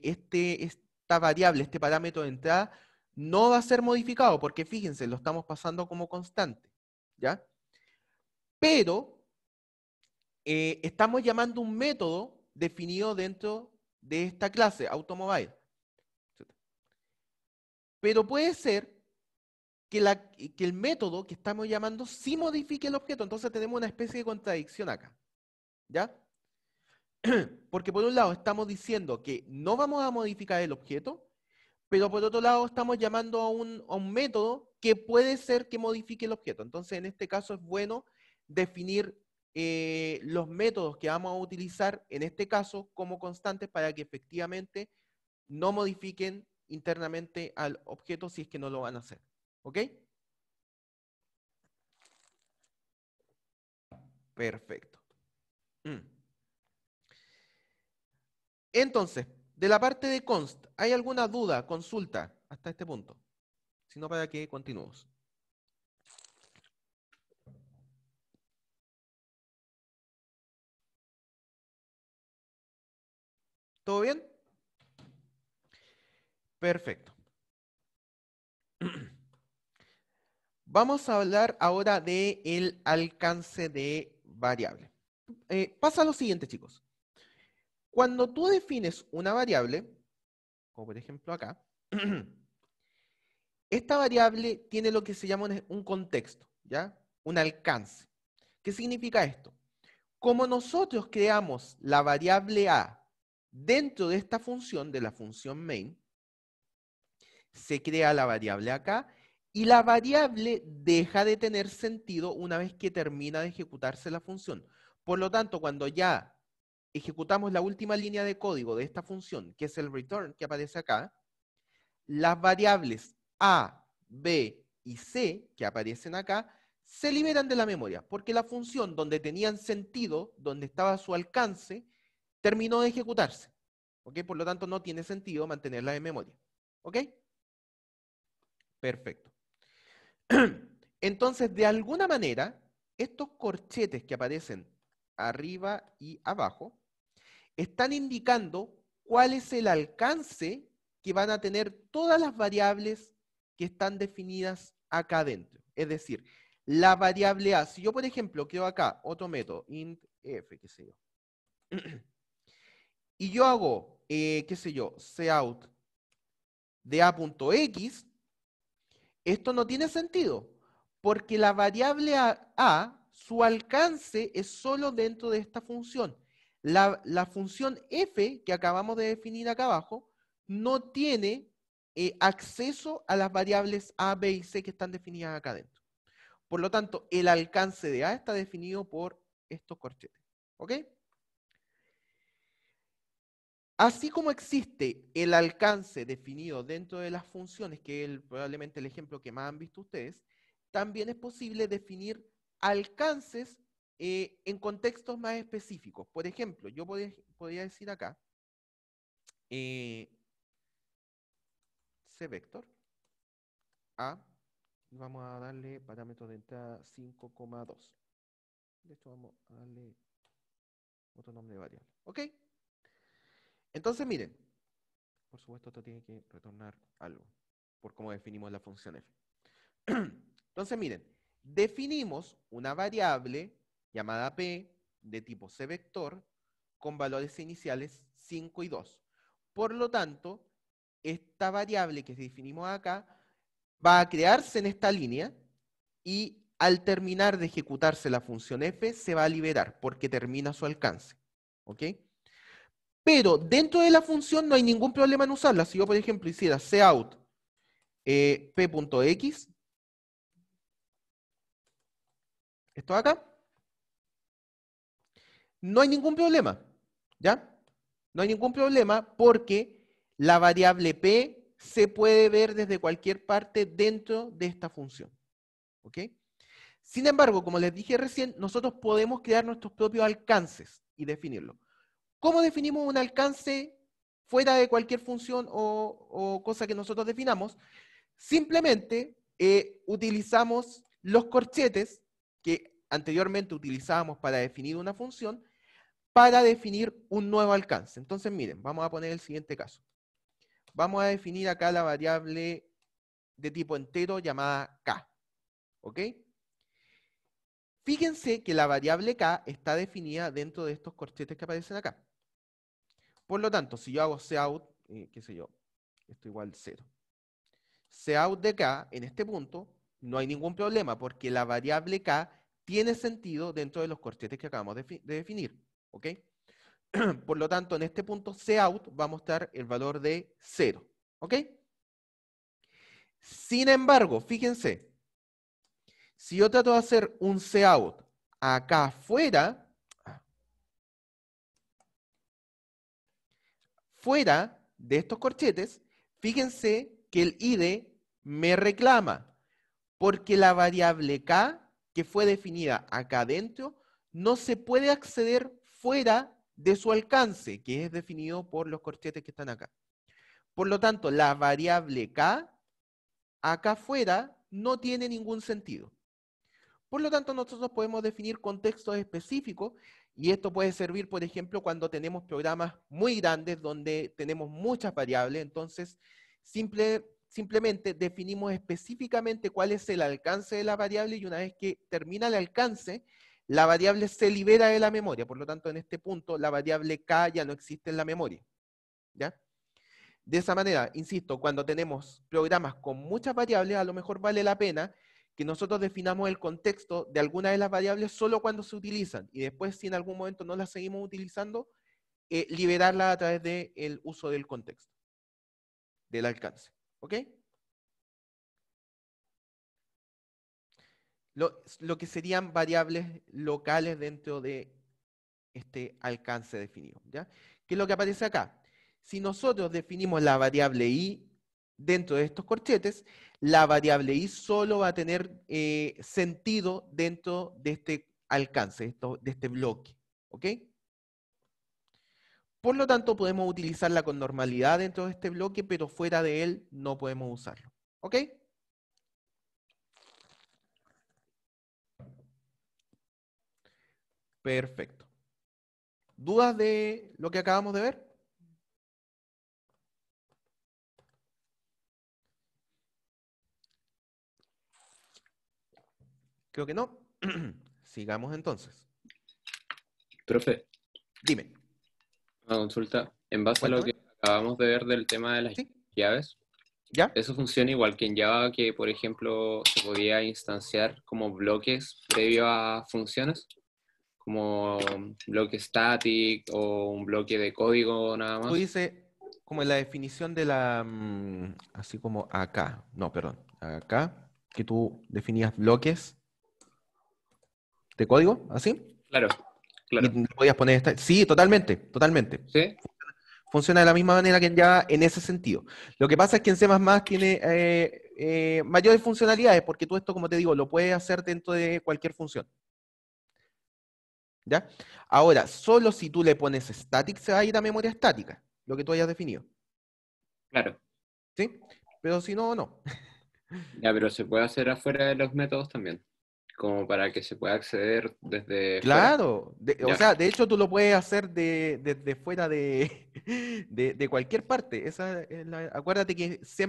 esta variable, este parámetro de entrada, no va a ser modificado, porque fíjense, lo estamos pasando como constante, ¿ya? Pero estamos llamando un método definido dentro de esta clase, automobile. Pero puede ser que el método que estamos llamando sí modifique el objeto, entonces tenemos una especie de contradicción acá, ¿ya? Porque por un lado estamos diciendo que no vamos a modificar el objeto, pero por otro lado estamos llamando a un método que puede ser que modifique el objeto. Entonces, en este caso es bueno definir los métodos que vamos a utilizar, en este caso, como constantes para que efectivamente no modifiquen internamente al objeto si es que no lo van a hacer. ¿Ok? Perfecto. Entonces, de la parte de const, ¿hay alguna duda, consulta hasta este punto? Si no, para que continuemos. ¿Todo bien? Perfecto. Vamos a hablar ahora del alcance de variable. Pasa lo siguiente, chicos. Cuando tú defines una variable, como por ejemplo acá, esta variable tiene lo que se llama un contexto, ¿ya? Un alcance. ¿Qué significa esto? Como nosotros creamos la variable a dentro de esta función, de la función main, se crea la variable acá y la variable deja de tener sentido una vez que termina de ejecutarse la función. Por lo tanto, cuando ya ejecutamos la última línea de código de esta función, que es el return que aparece acá, las variables a, b y c que aparecen acá se liberan de la memoria, porque la función donde tenían sentido, donde estaba su alcance, terminó de ejecutarse. ¿Ok? Por lo tanto, no tiene sentido mantenerla en memoria. ¿Ok? Perfecto. Entonces, de alguna manera, estos corchetes que aparecen arriba y abajo están indicando cuál es el alcance que van a tener todas las variables que están definidas acá adentro. Es decir, la variable a, si yo por ejemplo creo acá otro método, int f, qué sé yo, y yo hago, qué sé yo, cout de a.x, esto no tiene sentido, porque la variable a, su alcance es solo dentro de esta función. La función f, que acabamos de definir acá abajo, no tiene acceso a las variables A, B y C que están definidas acá adentro. Por lo tanto, el alcance de A está definido por estos corchetes. ¿Ok? Así como existe el alcance definido dentro de las funciones, que es probablemente el ejemplo que más han visto ustedes, también es posible definir alcances en contextos más específicos. Por ejemplo, yo podría decir acá, C-vector A, vamos a darle parámetro de entrada 5,2. De hecho, vamos a darle otro nombre de variable. ¿Ok? Entonces, miren, por supuesto, esto tiene que retornar algo, por cómo definimos la función f. Entonces, miren, definimos una variable llamada p de tipo c-vector con valores iniciales 5 y 2. Por lo tanto, esta variable que definimos acá va a crearse en esta línea y al terminar de ejecutarse la función f se va a liberar porque termina su alcance. ¿Ok? Pero dentro de la función no hay ningún problema en usarla. Si yo, por ejemplo, hiciera cout p.x, esto acá, no hay ningún problema, ¿ya? No hay ningún problema porque la variable p se puede ver desde cualquier parte dentro de esta función, ¿ok? Sin embargo, como les dije recién, nosotros podemos crear nuestros propios alcances y definirlo. ¿Cómo definimos un alcance fuera de cualquier función o cosa que nosotros definamos? Simplemente utilizamos los corchetes que anteriormente utilizábamos para definir una función para definir un nuevo alcance. Entonces, miren, vamos a poner el siguiente caso. Vamos a definir acá la variable de tipo entero llamada k. ¿Ok? Fíjense que la variable k está definida dentro de estos corchetes que aparecen acá. Por lo tanto, si yo hago cout, qué sé yo, esto igual 0. Cout de k en este punto, no hay ningún problema porque la variable k tiene sentido dentro de los corchetes que acabamos de definir. ¿Ok? Por lo tanto, en este punto cout va a mostrar el valor de 0. ¿Ok? Sin embargo, fíjense, si yo trato de hacer un cout acá afuera, fuera de estos corchetes, fíjense que el IDE me reclama porque la variable k que fue definida acá adentro no se puede acceder fuera de su alcance, que es definido por los corchetes que están acá. Por lo tanto, la variable k acá afuera no tiene ningún sentido. Por lo tanto, nosotros podemos definir contextos específicos y esto puede servir, por ejemplo, cuando tenemos programas muy grandes donde tenemos muchas variables. Entonces, simplemente definimos específicamente cuál es el alcance de la variable y una vez que termina el alcance, la variable se libera de la memoria. Por lo tanto, en este punto, la variable k ya no existe en la memoria. ¿Ya? De esa manera, insisto, cuando tenemos programas con muchas variables, a lo mejor vale la pena que nosotros definamos el contexto de alguna de las variables solo cuando se utilizan y después, si en algún momento no las seguimos utilizando, liberarla a través del uso del contexto, del alcance. ¿Ok? Lo que serían variables locales dentro de este alcance definido. ¿Ya? ¿Qué es lo que aparece acá? Si nosotros definimos la variable i dentro de estos corchetes, la variable i solo va a tener sentido dentro de este alcance, de este bloque. ¿Ok? Por lo tanto, podemos utilizarla con normalidad dentro de este bloque, pero fuera de él no podemos usarlo. ¿Ok? Perfecto. ¿Dudas de lo que acabamos de ver? Creo que no. Sigamos entonces. Profe, Dime. una consulta. En base a lo Cuéntame. que acabamos de ver del tema de las ¿Sí? llaves, ¿Ya? ¿eso funciona igual que en Java, que por ejemplo se podía instanciar como bloques previo a funciones? Como bloque static o un bloque de código nada Tú más. dices como en la definición de la, así como acá, no, perdón, acá, que tú definías bloques de código, así, Claro, y claro. le podías poner esta, sí, totalmente, totalmente. ¿Sí? Funciona de la misma manera que en Java en ese sentido. Lo que pasa es que en C++ tiene mayores funcionalidades, porque tú esto, como te digo, lo puedes hacer dentro de cualquier función. ¿Ya? Ahora, solo si tú le pones static se va a ir a memoria estática, lo que tú hayas definido. Claro. ¿Sí? Pero si no, no. Ya, pero se puede hacer afuera de los métodos también, como para que se pueda acceder desde fuera. Claro. O Ya, sea, de hecho tú lo puedes hacer desde fuera de, de cualquier parte. Acuérdate que C++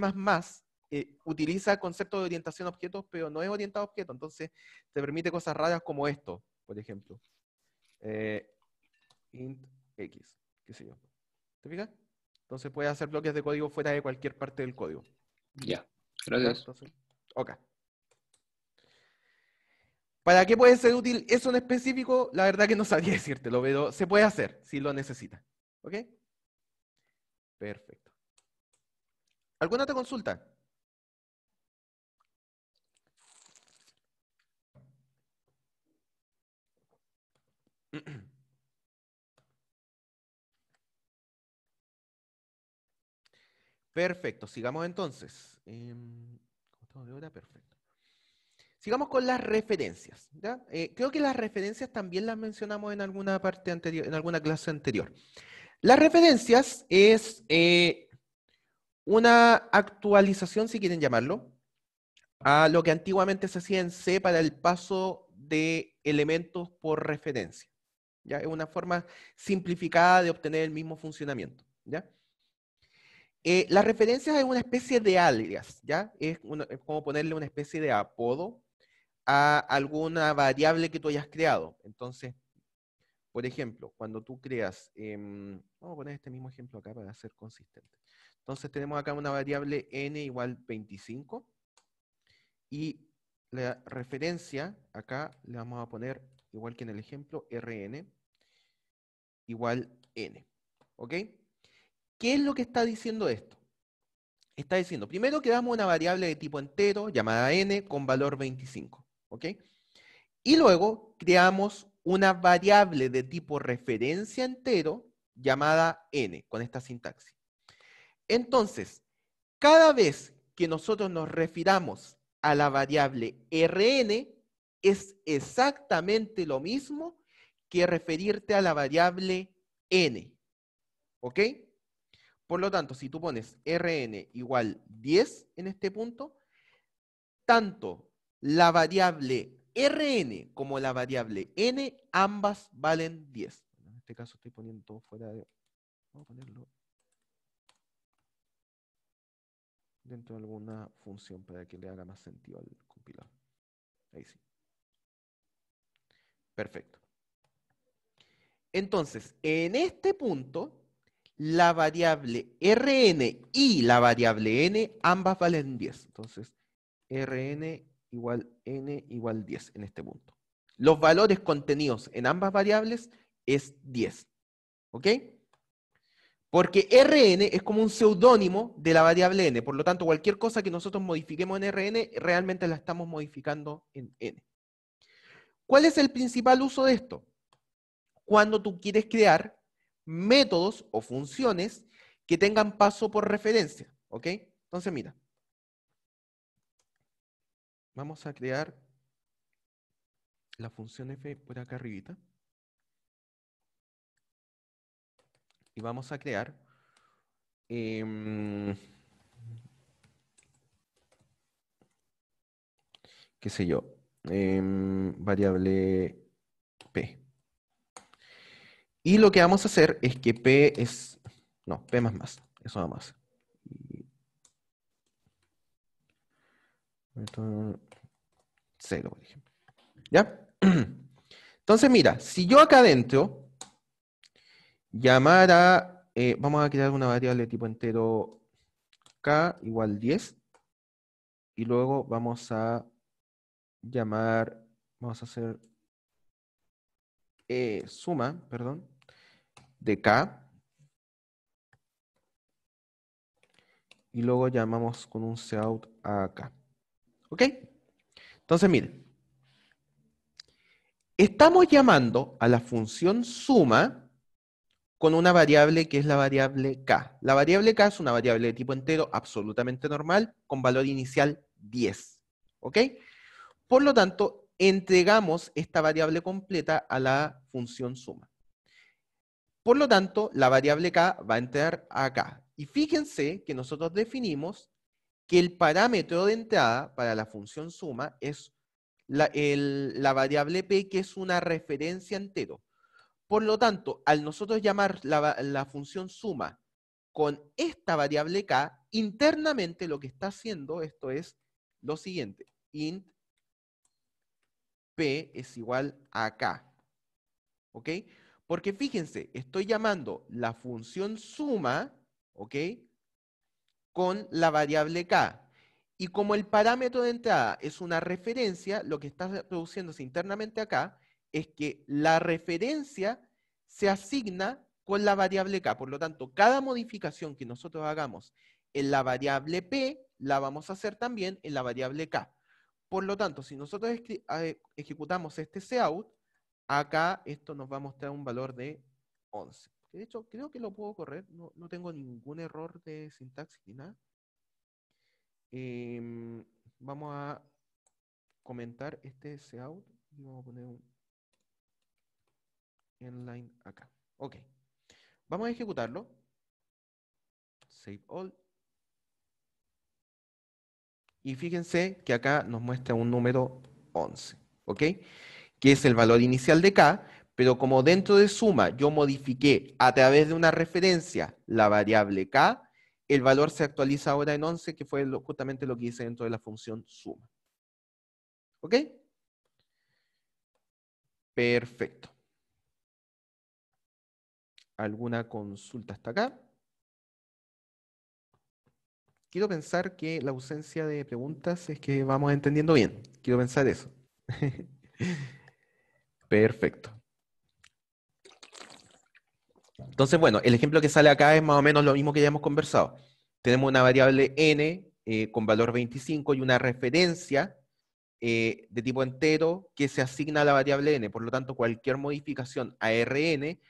utiliza conceptos de orientación a objetos, pero no es orientado a objetos. Entonces, te permite cosas raras como esto, por ejemplo. Int X, qué sé yo. ¿Te fijas? Entonces puedes hacer bloques de código fuera de cualquier parte del código. ya. ¿Ya? Gracias. Entonces, ok. ¿Para qué puede ser útil eso en específico? La verdad que no sabría decírtelo, pero se puede hacer si lo necesitas. ¿Ok? Perfecto. ¿Alguna otra consulta? Perfecto, sigamos entonces. ¿Cómo estamos de hora? Perfecto. Sigamos con las referencias. ¿Ya? Creo que las referencias también las mencionamos en alguna parte anterior, en alguna clase anterior. Las referencias es una actualización, si quieren llamarlo, a lo que antiguamente se hacía en C para el paso de elementos por referencia. ¿Ya? Es una forma simplificada de obtener el mismo funcionamiento. ¿Ya? Las referencias es una especie de alias, ¿ya? Es como ponerle una especie de apodo a alguna variable que tú hayas creado. Entonces, por ejemplo, cuando tú creas, vamos a poner este mismo ejemplo acá para ser consistente. Entonces tenemos acá una variable n igual 25 y la referencia acá le vamos a poner, igual que en el ejemplo, rn igual n. ¿Ok? ¿Qué es lo que está diciendo esto? Está diciendo, primero creamos una variable de tipo entero llamada n con valor 25. ¿Ok? Y luego creamos una variable de tipo referencia entero llamada n, con esta sintaxis. Entonces, cada vez que nosotros nos refiramos a la variable rn, es exactamente lo mismo que referirte a la variable n. ¿Ok? Por lo tanto, si tú pones rn igual 10 en este punto, tanto la variable rn como la variable n, ambas valen 10. En este caso estoy poniendo todo fuera de... Vamos a ponerlo dentro de alguna función para que le haga más sentido al compilador. Ahí sí. Perfecto. Entonces, en este punto, la variable rn y la variable n, ambas valen 10. Entonces, rn igual n igual 10 en este punto. Los valores contenidos en ambas variables es 10. ¿Ok? Porque rn es como un seudónimo de la variable n. Por lo tanto, cualquier cosa que nosotros modifiquemos en rn, realmente la estamos modificando en n. ¿Cuál es el principal uso de esto? Cuando tú quieres crear métodos o funciones que tengan paso por referencia. ¿Ok? Entonces, mira. Vamos a crear la función f por acá arribita. Y vamos a crear qué sé yo, variable p. Y lo que vamos a hacer es que p es, no, p más, eso nada más. Esto, 0, por ejemplo. ¿Ya? Entonces, mira, si yo acá adentro llamara, vamos a crear una variable de tipo entero k igual 10, y luego vamos a llamar, vamos a hacer suma, perdón, de k y luego llamamos con un cout acá. ¿Ok? Entonces, miren. Estamos llamando a la función suma con una variable que es la variable k. La variable k es una variable de tipo entero absolutamente normal con valor inicial 10. ¿Ok? Por lo tanto, entregamos esta variable completa a la función suma. Por lo tanto, la variable k va a entrar acá. Y fíjense que nosotros definimos que el parámetro de entrada para la función suma es la variable p, que es una referencia entero. Por lo tanto, al nosotros llamar la función suma con esta variable k, internamente lo que está haciendo esto es lo siguiente. Int p es igual a k. ¿Ok? Porque fíjense, estoy llamando la función suma, ¿ok? Con la variable k. Y como el parámetro de entrada es una referencia, lo que está produciéndose internamente acá es que la referencia se asigna con la variable k. Por lo tanto, cada modificación que nosotros hagamos en la variable p, la vamos a hacer también en la variable k. Por lo tanto, si nosotros ejecutamos este cout, acá esto nos va a mostrar un valor de 11. De hecho, creo que lo puedo correr. No tengo ningún error de sintaxis ni nada. Vamos a comentar este cout y vamos a poner un inline acá. Ok. Vamos a ejecutarlo. Save all. Y fíjense que acá nos muestra un número 11. ¿Ok? Que es el valor inicial de k, pero como dentro de suma yo modifiqué a través de una referencia la variable k, el valor se actualiza ahora en 11, que fue justamente lo que hice dentro de la función suma. ¿Ok? Perfecto. ¿Alguna consulta hasta acá? Quiero pensar que la ausencia de preguntas es que vamos entendiendo bien. Quiero pensar eso. Perfecto. Entonces, bueno, el ejemplo que sale acá es más o menos lo mismo que ya hemos conversado. Tenemos una variable n con valor 25 y una referencia de tipo entero que se asigna a la variable n. Por lo tanto, cualquier modificación a Rn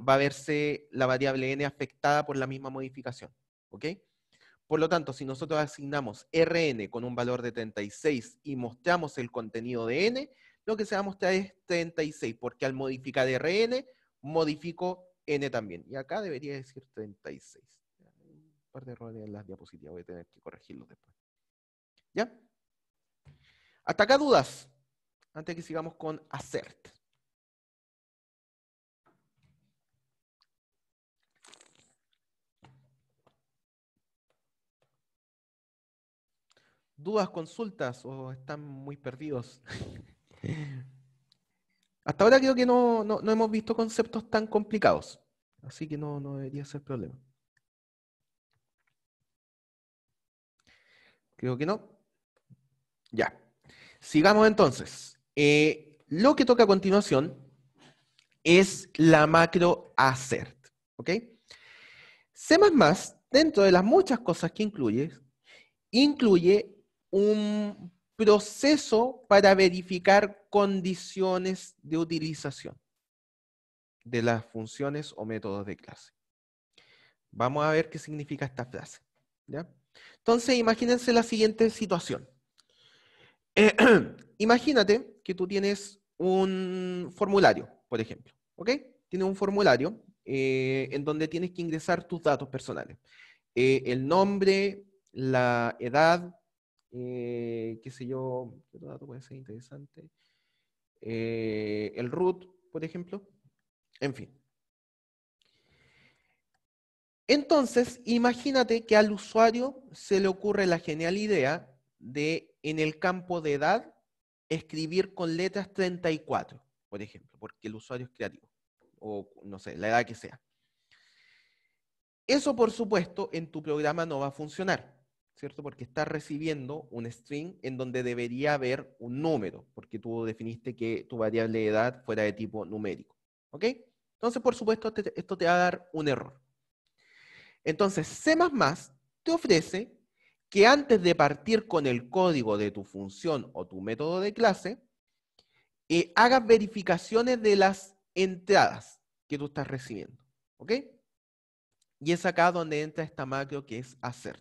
va a verse la variable n afectada por la misma modificación. ¿Ok? Por lo tanto, si nosotros asignamos Rn con un valor de 36 y mostramos el contenido de n, lo que se va a mostrar es 36, porque al modificar Rn, modifico n también. Y acá debería decir 36. Un par de errores en las diapositivas, voy a tener que corregirlos después. ¿Ya? ¿Hasta acá dudas? Antes que sigamos con assert. ¿Dudas, consultas o están muy perdidos? Hasta ahora creo que no hemos visto conceptos tan complicados, así que no debería ser problema. Creo que no. Ya. Sigamos entonces. Lo que toca a continuación es la macro assert. ¿Ok? C++, dentro de las muchas cosas que incluye un proceso para verificar condiciones de utilización de las funciones o métodos de clase. Vamos a ver qué significa esta frase. ¿Ya? Entonces, imagínense la siguiente situación. Imagínate que tú tienes un formulario, por ejemplo. ¿Ok? Tienes un formulario en donde tienes que ingresar tus datos personales. El nombre, la edad, qué sé yo, ¿qué otro dato puede ser interesante? El root, por ejemplo. En fin. Entonces, imagínate que al usuario se le ocurre la genial idea de, en el campo de edad, escribir con letras 34, por ejemplo, porque el usuario es creativo, o no sé, la edad que sea. Eso, por supuesto, en tu programa no va a funcionar, ¿cierto? Porque estás recibiendo un string en donde debería haber un número, porque tú definiste que tu variable de edad fuera de tipo numérico, ¿ok? Entonces, por supuesto, esto te va a dar un error. Entonces, C++ te ofrece que antes de partir con el código de tu función o tu método de clase, hagas verificaciones de las entradas que tú estás recibiendo. ¿Ok? Y es acá donde entra esta macro que es assert.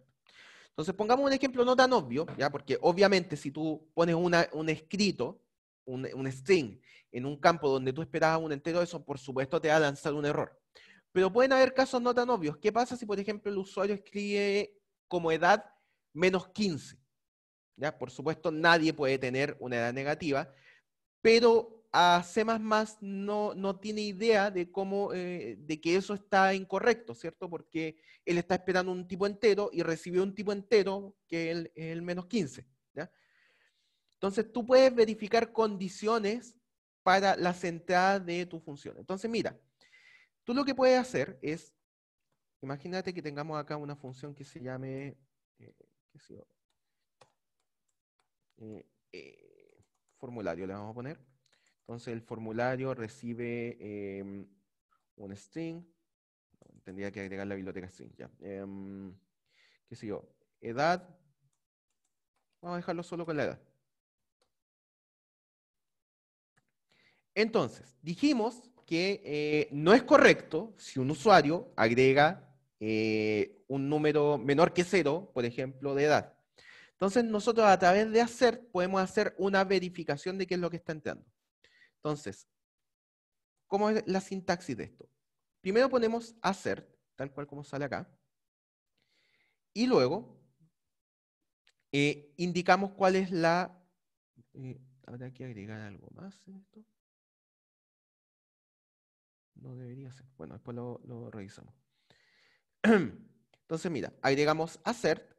Entonces, pongamos un ejemplo no tan obvio, ¿ya? Porque obviamente si tú pones un escrito, un string, en un campo donde tú esperabas un entero, eso por supuesto te va a lanzar un error. Pero pueden haber casos no tan obvios. ¿Qué pasa si, por ejemplo, el usuario escribe como edad menos 15? ¿Ya? Por supuesto, nadie puede tener una edad negativa, pero a C++ no tiene idea de cómo, de que eso está incorrecto, ¿cierto? Porque él está esperando un tipo entero y recibió un tipo entero que es el menos 15, ¿ya? Entonces tú puedes verificar condiciones para las entradas de tu función. Entonces mira, tú lo que puedes hacer es, imagínate que tengamos acá una función que se llame, qué sé yo, formulario le vamos a poner. Entonces el formulario recibe un string. Tendría que agregar la biblioteca string. Ya. ¿Qué sé yo? Edad. Vamos a dejarlo solo con la edad. Entonces, dijimos que no es correcto si un usuario agrega un número menor que 0, por ejemplo, de edad. Entonces, nosotros a través de assert podemos hacer una verificación de qué es lo que está entrando. Entonces, ¿cómo es la sintaxis de esto? Primero ponemos assert, tal cual como sale acá. Y luego indicamos cuál es la... ¿habrá que agregar algo más en esto? No debería ser. Bueno, después lo revisamos. Entonces, mira, agregamos assert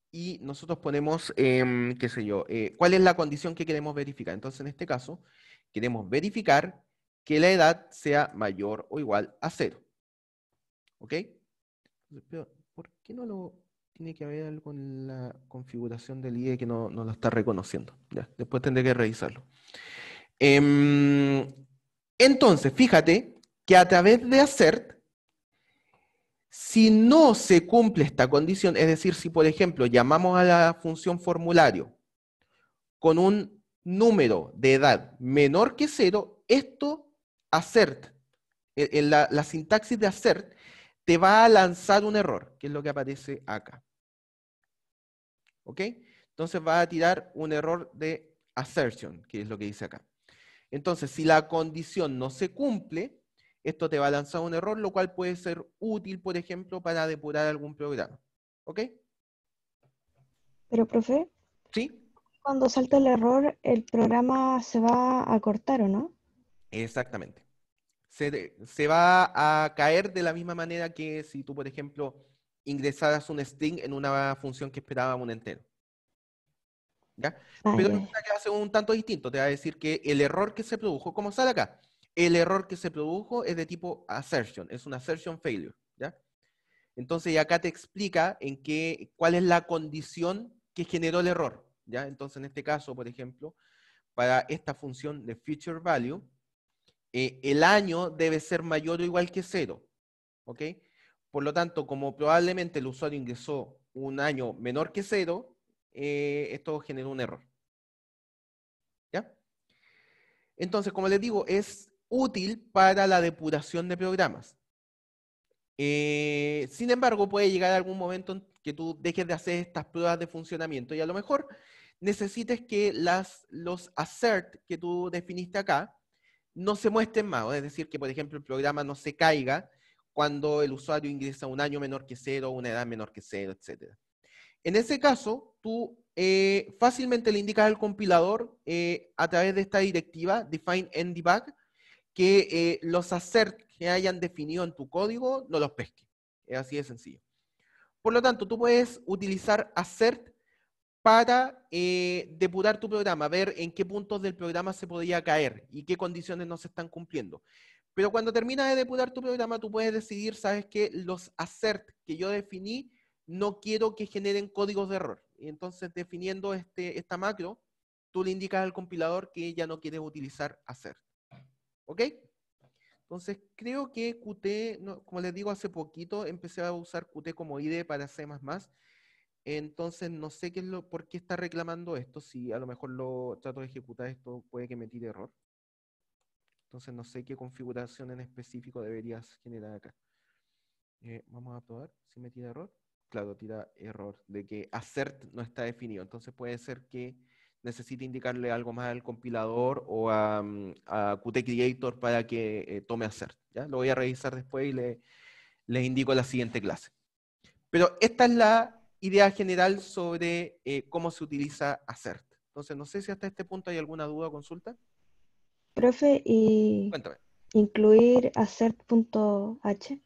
y nosotros ponemos, qué sé yo, cuál es la condición que queremos verificar. Entonces, en este caso, queremos verificar que la edad sea mayor o igual a 0. ¿Ok? Pero, ¿por qué no lo tiene que haber algo en la configuración del IDE que no lo está reconociendo? Ya, después tendré que revisarlo. Entonces, fíjate que a través de assert, si no se cumple esta condición, es decir, si por ejemplo llamamos a la función formulario con un número de edad menor que 0, esto assert, en la sintaxis de assert, te va a lanzar un error, que es lo que aparece acá. ¿Ok? Entonces va a tirar un error de assertion, que es lo que dice acá. Entonces, si la condición no se cumple, esto te va a lanzar un error, lo cual puede ser útil, por ejemplo, para depurar algún programa. ¿Ok? Pero, profe, ¿Sí? cuando salta el error, el programa se va a cortar, ¿o no? Exactamente. Se va a caer de la misma manera que si tú, por ejemplo, ingresaras un string en una función que esperaba un entero. ¿Ya? Ah, Pero ya, resulta que hace un tanto distinto. Te va a decir que el error que se produjo, como sale acá, el error que se produjo es de tipo assertion, es una assertion failure. ¿Ya? Entonces, y acá te explica cuál es la condición que generó el error. ¿Ya? Entonces, en este caso, por ejemplo, para esta función de future value, el año debe ser mayor o igual que 0. ¿Ok? Por lo tanto, como probablemente el usuario ingresó un año menor que 0, esto generó un error. ¿Ya? Entonces, como les digo, es útil para la depuración de programas. Sin embargo, puede llegar algún momento en que tú dejes de hacer estas pruebas de funcionamiento y a lo mejor necesites que los assert que tú definiste acá no se muestren más. Es decir, que por ejemplo el programa no se caiga cuando el usuario ingresa un año menor que 0, una edad menor que 0, etc. En ese caso, tú fácilmente le indicas al compilador a través de esta directiva, define and debug, que los assert que hayan definido en tu código no los pesque. Es así de sencillo. Por lo tanto, tú puedes utilizar assert para depurar tu programa, ver en qué puntos del programa se podía caer y qué condiciones no se están cumpliendo. Pero cuando terminas de depurar tu programa, tú puedes decidir, sabes que los assert que yo definí no quiero que generen códigos de error. Y entonces, definiendo esta macro, tú le indicas al compilador que ya no quieres utilizar assert. ¿Ok? Entonces, creo que Qt, como les digo, hace poquito empecé a usar Qt como IDE para C++. Entonces, no sé por qué está reclamando esto. Si a lo mejor lo trato de ejecutar esto, puede que me tire error. Entonces, no sé qué configuración en específico deberías generar acá. Vamos a probar si me tira error. Claro, tira error de que assert no está definido. Entonces, puede ser que necesite indicarle algo más al compilador o a Qt Creator para que tome assert. ¿Ya? Lo voy a revisar después y les indico la siguiente clase. Pero esta es la idea general sobre cómo se utiliza assert. Entonces, no sé si hasta este punto hay alguna duda o consulta. Profe, y Cuéntame. incluir assert.h.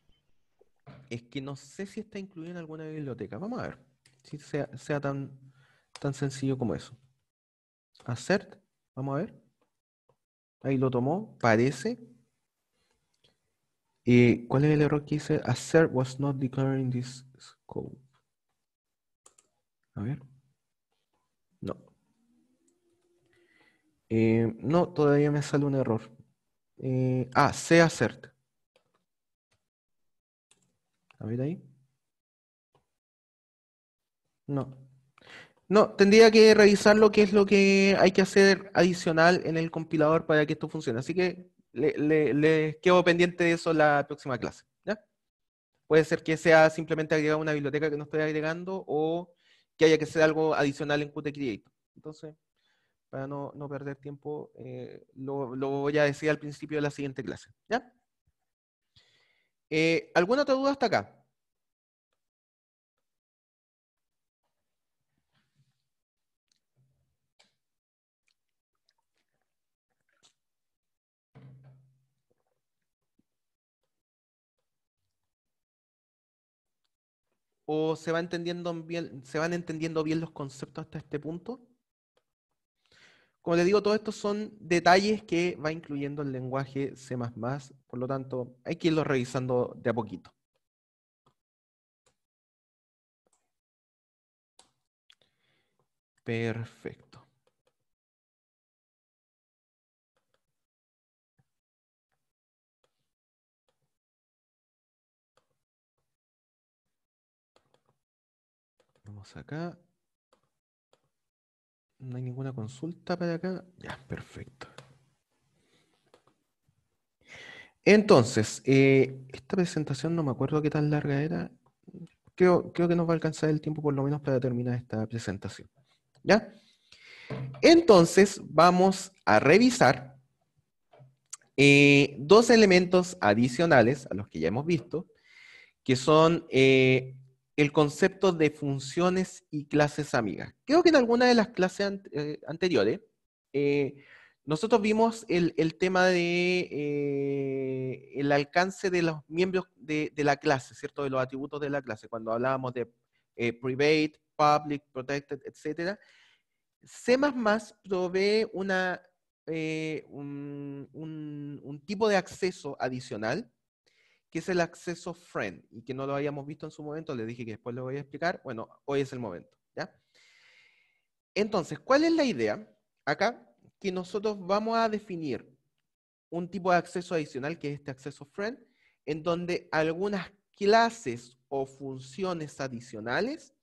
Es que no sé si está incluido en alguna biblioteca. Vamos a ver si sea tan sencillo como eso. Assert, vamos a ver. Ahí lo tomó, parece. ¿Cuál es el error que dice? Assert was not declared in this scope. A ver. No. No, todavía me sale un error. C assert. A ver ahí. No. No, tendría que revisar lo que es lo que hay que hacer adicional en el compilador para que esto funcione. Así que les quedo pendiente de eso la próxima clase. ¿Ya? Puede ser que sea simplemente agregar una biblioteca que no estoy agregando o que haya que hacer algo adicional en Qt Creator. Entonces, para no perder tiempo, lo voy a decir al principio de la siguiente clase. ¿Ya? ¿Alguna otra duda hasta acá? ¿O se van entendiendo bien los conceptos hasta este punto? Como les digo, todo esto son detalles que va incluyendo el lenguaje C++, por lo tanto, hay que irlo revisando de a poquito. Perfecto. Vamos acá. No hay ninguna consulta para acá. Ya, perfecto. Entonces, esta presentación no me acuerdo qué tan larga era. Creo que nos va a alcanzar el tiempo por lo menos para terminar esta presentación. ¿Ya? Entonces, vamos a revisar dos elementos adicionales a los que ya hemos visto, que son el concepto de funciones y clases amigas. Creo que en alguna de las clases anteriores nosotros vimos el tema de el alcance de los miembros de la clase, ¿cierto? De los atributos de la clase, cuando hablábamos de private, public, protected, etc. C++ provee un tipo de acceso adicional, que es el acceso friend, y que no lo habíamos visto en su momento, les dije que después lo voy a explicar. Bueno, hoy es el momento, ¿ya? Entonces, ¿cuál es la idea? Acá, que nosotros vamos a definir un tipo de acceso adicional, que es este acceso friend, en donde algunas clases o funciones adicionales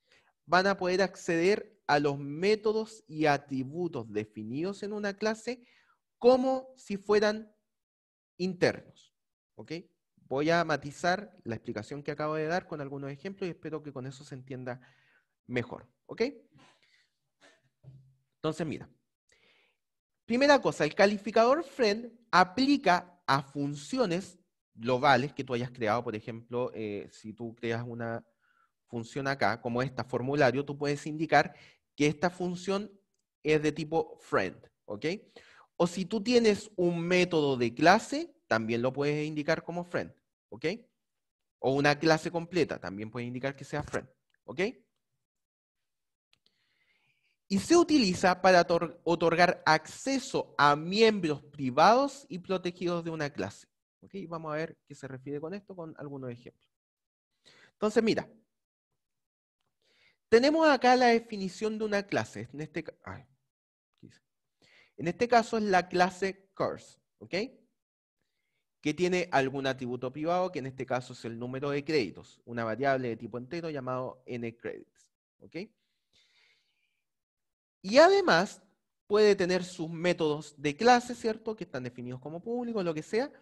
van a poder acceder a los métodos y atributos definidos en una clase como si fueran internos, ¿ok? Voy a matizar la explicación que acabo de dar con algunos ejemplos y espero que con eso se entienda mejor, ¿ok? Entonces, mira. Primera cosa, el calificador friend aplica a funciones globales que tú hayas creado. Por ejemplo, si tú creas una función acá, como esta, formulario, tú puedes indicar que esta función es de tipo friend, ¿ok? O si tú tienes un método de clase, también lo puedes indicar como friend, ¿ok? O una clase completa, también puedes indicar que sea friend, ¿ok? Y se utiliza para otorgar acceso a miembros privados y protegidos de una clase. ¿Ok? Vamos a ver qué se refiere con esto con algunos ejemplos. Entonces, mira. Tenemos acá la definición de una clase. En este caso es la clase course. ¿Ok? que tiene algún atributo privado, que en este caso es el número de créditos, una variable de tipo entero llamado ncredits. ¿Ok? Y además puede tener sus métodos de clase, ¿cierto? Que están definidos como públicos, lo que sea.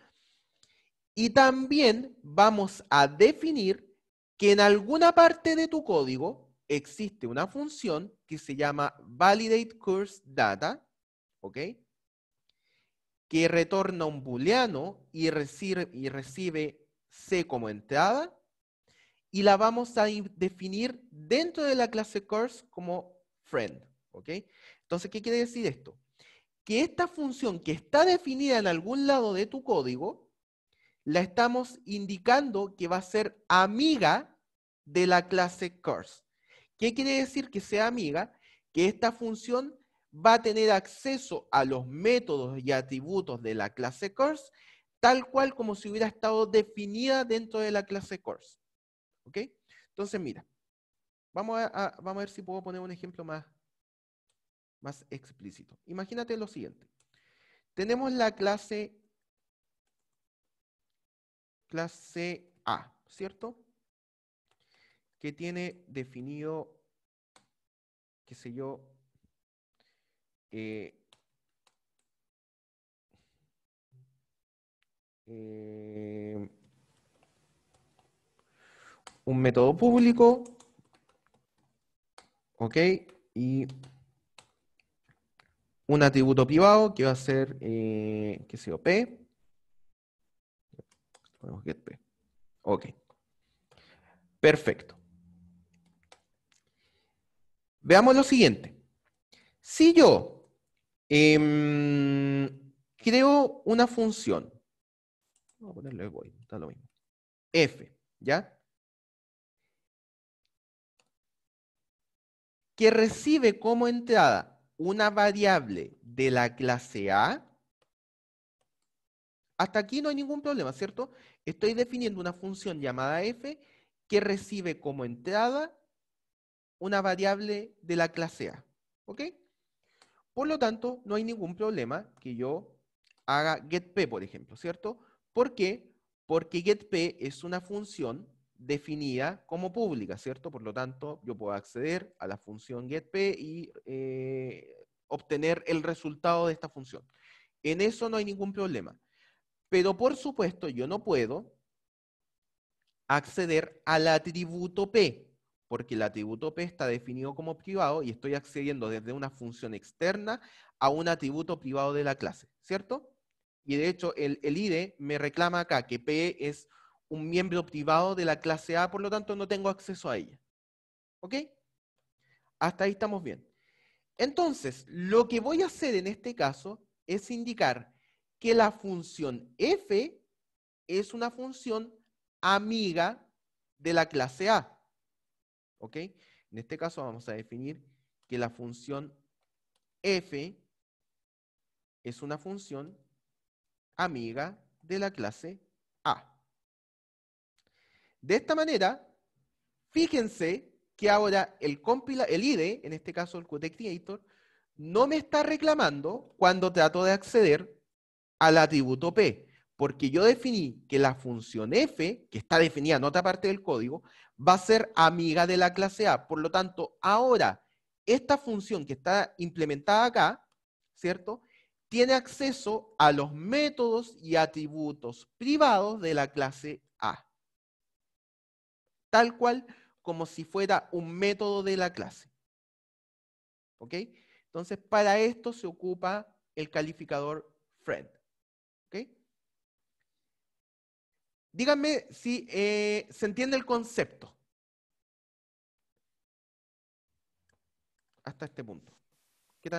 Y también vamos a definir que en alguna parte de tu código existe una función que se llama validateCourseData, ¿ok? Que retorna un booleano y recibe C como entrada, y la vamos a definir dentro de la clase course como friend, ¿ok? Entonces, ¿qué quiere decir esto? Que esta función que está definida en algún lado de tu código, la estamos indicando que va a ser amiga de la clase course. ¿Qué quiere decir que sea amiga? Que esta función va a tener acceso a los métodos y atributos de la clase course, tal cual como si hubiera estado definida dentro de la clase course. ¿Ok? Entonces, mira, vamos a ver si puedo poner un ejemplo más explícito. Imagínate lo siguiente. Tenemos la clase A, ¿cierto? Que tiene definido, qué sé yo, un método público, ¿ok? Y un atributo privado que va a ser, qué sé yo, P. Ponemos get P. Ok. Perfecto. Veamos lo siguiente. Si yo creo una función, vamos a ponerle void, está lo mismo, f, ¿ya? Que recibe como entrada una variable de la clase A, hasta aquí no hay ningún problema, ¿cierto? Estoy definiendo una función llamada f que recibe como entrada una variable de la clase A, ¿ok? Por lo tanto, no hay ningún problema que yo haga getP, por ejemplo, ¿cierto? ¿Por qué? Porque getP es una función definida como pública, ¿cierto? Por lo tanto, yo puedo acceder a la función getP y obtener el resultado de esta función. En eso no hay ningún problema. Pero por supuesto, yo no puedo acceder al atributo P, porque el atributo P está definido como privado y estoy accediendo desde una función externa a un atributo privado de la clase, ¿cierto? Y de hecho, el IDE me reclama acá que P es un miembro privado de la clase A, por lo tanto no tengo acceso a ella. ¿Ok? Hasta ahí estamos bien. Entonces, lo que voy a hacer en este caso es indicar que la función f es una función amiga de la clase A. ¿Ok? En este caso vamos a definir que la función f es una función amiga de la clase A. De esta manera, fíjense que ahora el IDE, en este caso el Qt Creator, no me está reclamando cuando trato de acceder al atributo P, porque yo definí que la función f, que está definida en otra parte del código, va a ser amiga de la clase A. Por lo tanto, ahora, esta función que está implementada acá, ¿cierto?, tiene acceso a los métodos y atributos privados de la clase A. Tal cual como si fuera un método de la clase. ¿Ok? Entonces, para esto se ocupa el calificador friend. ¿Ok? Díganme si se entiende el concepto. Hasta este punto. ¿Qué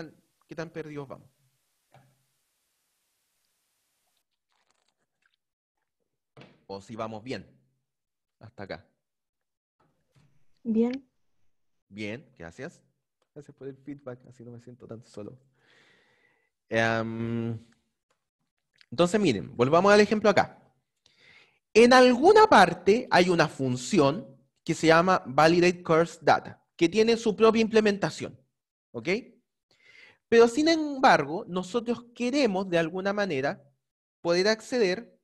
tan perdidos vamos? O si vamos bien. Hasta acá. Bien. Bien, gracias. Gracias por el feedback, así no me siento tan solo. Entonces, miren, volvamos al ejemplo acá. En alguna parte hay una función que se llama validateCourseData, que tiene su propia implementación. ¿Ok? Pero sin embargo, nosotros queremos de alguna manera poder acceder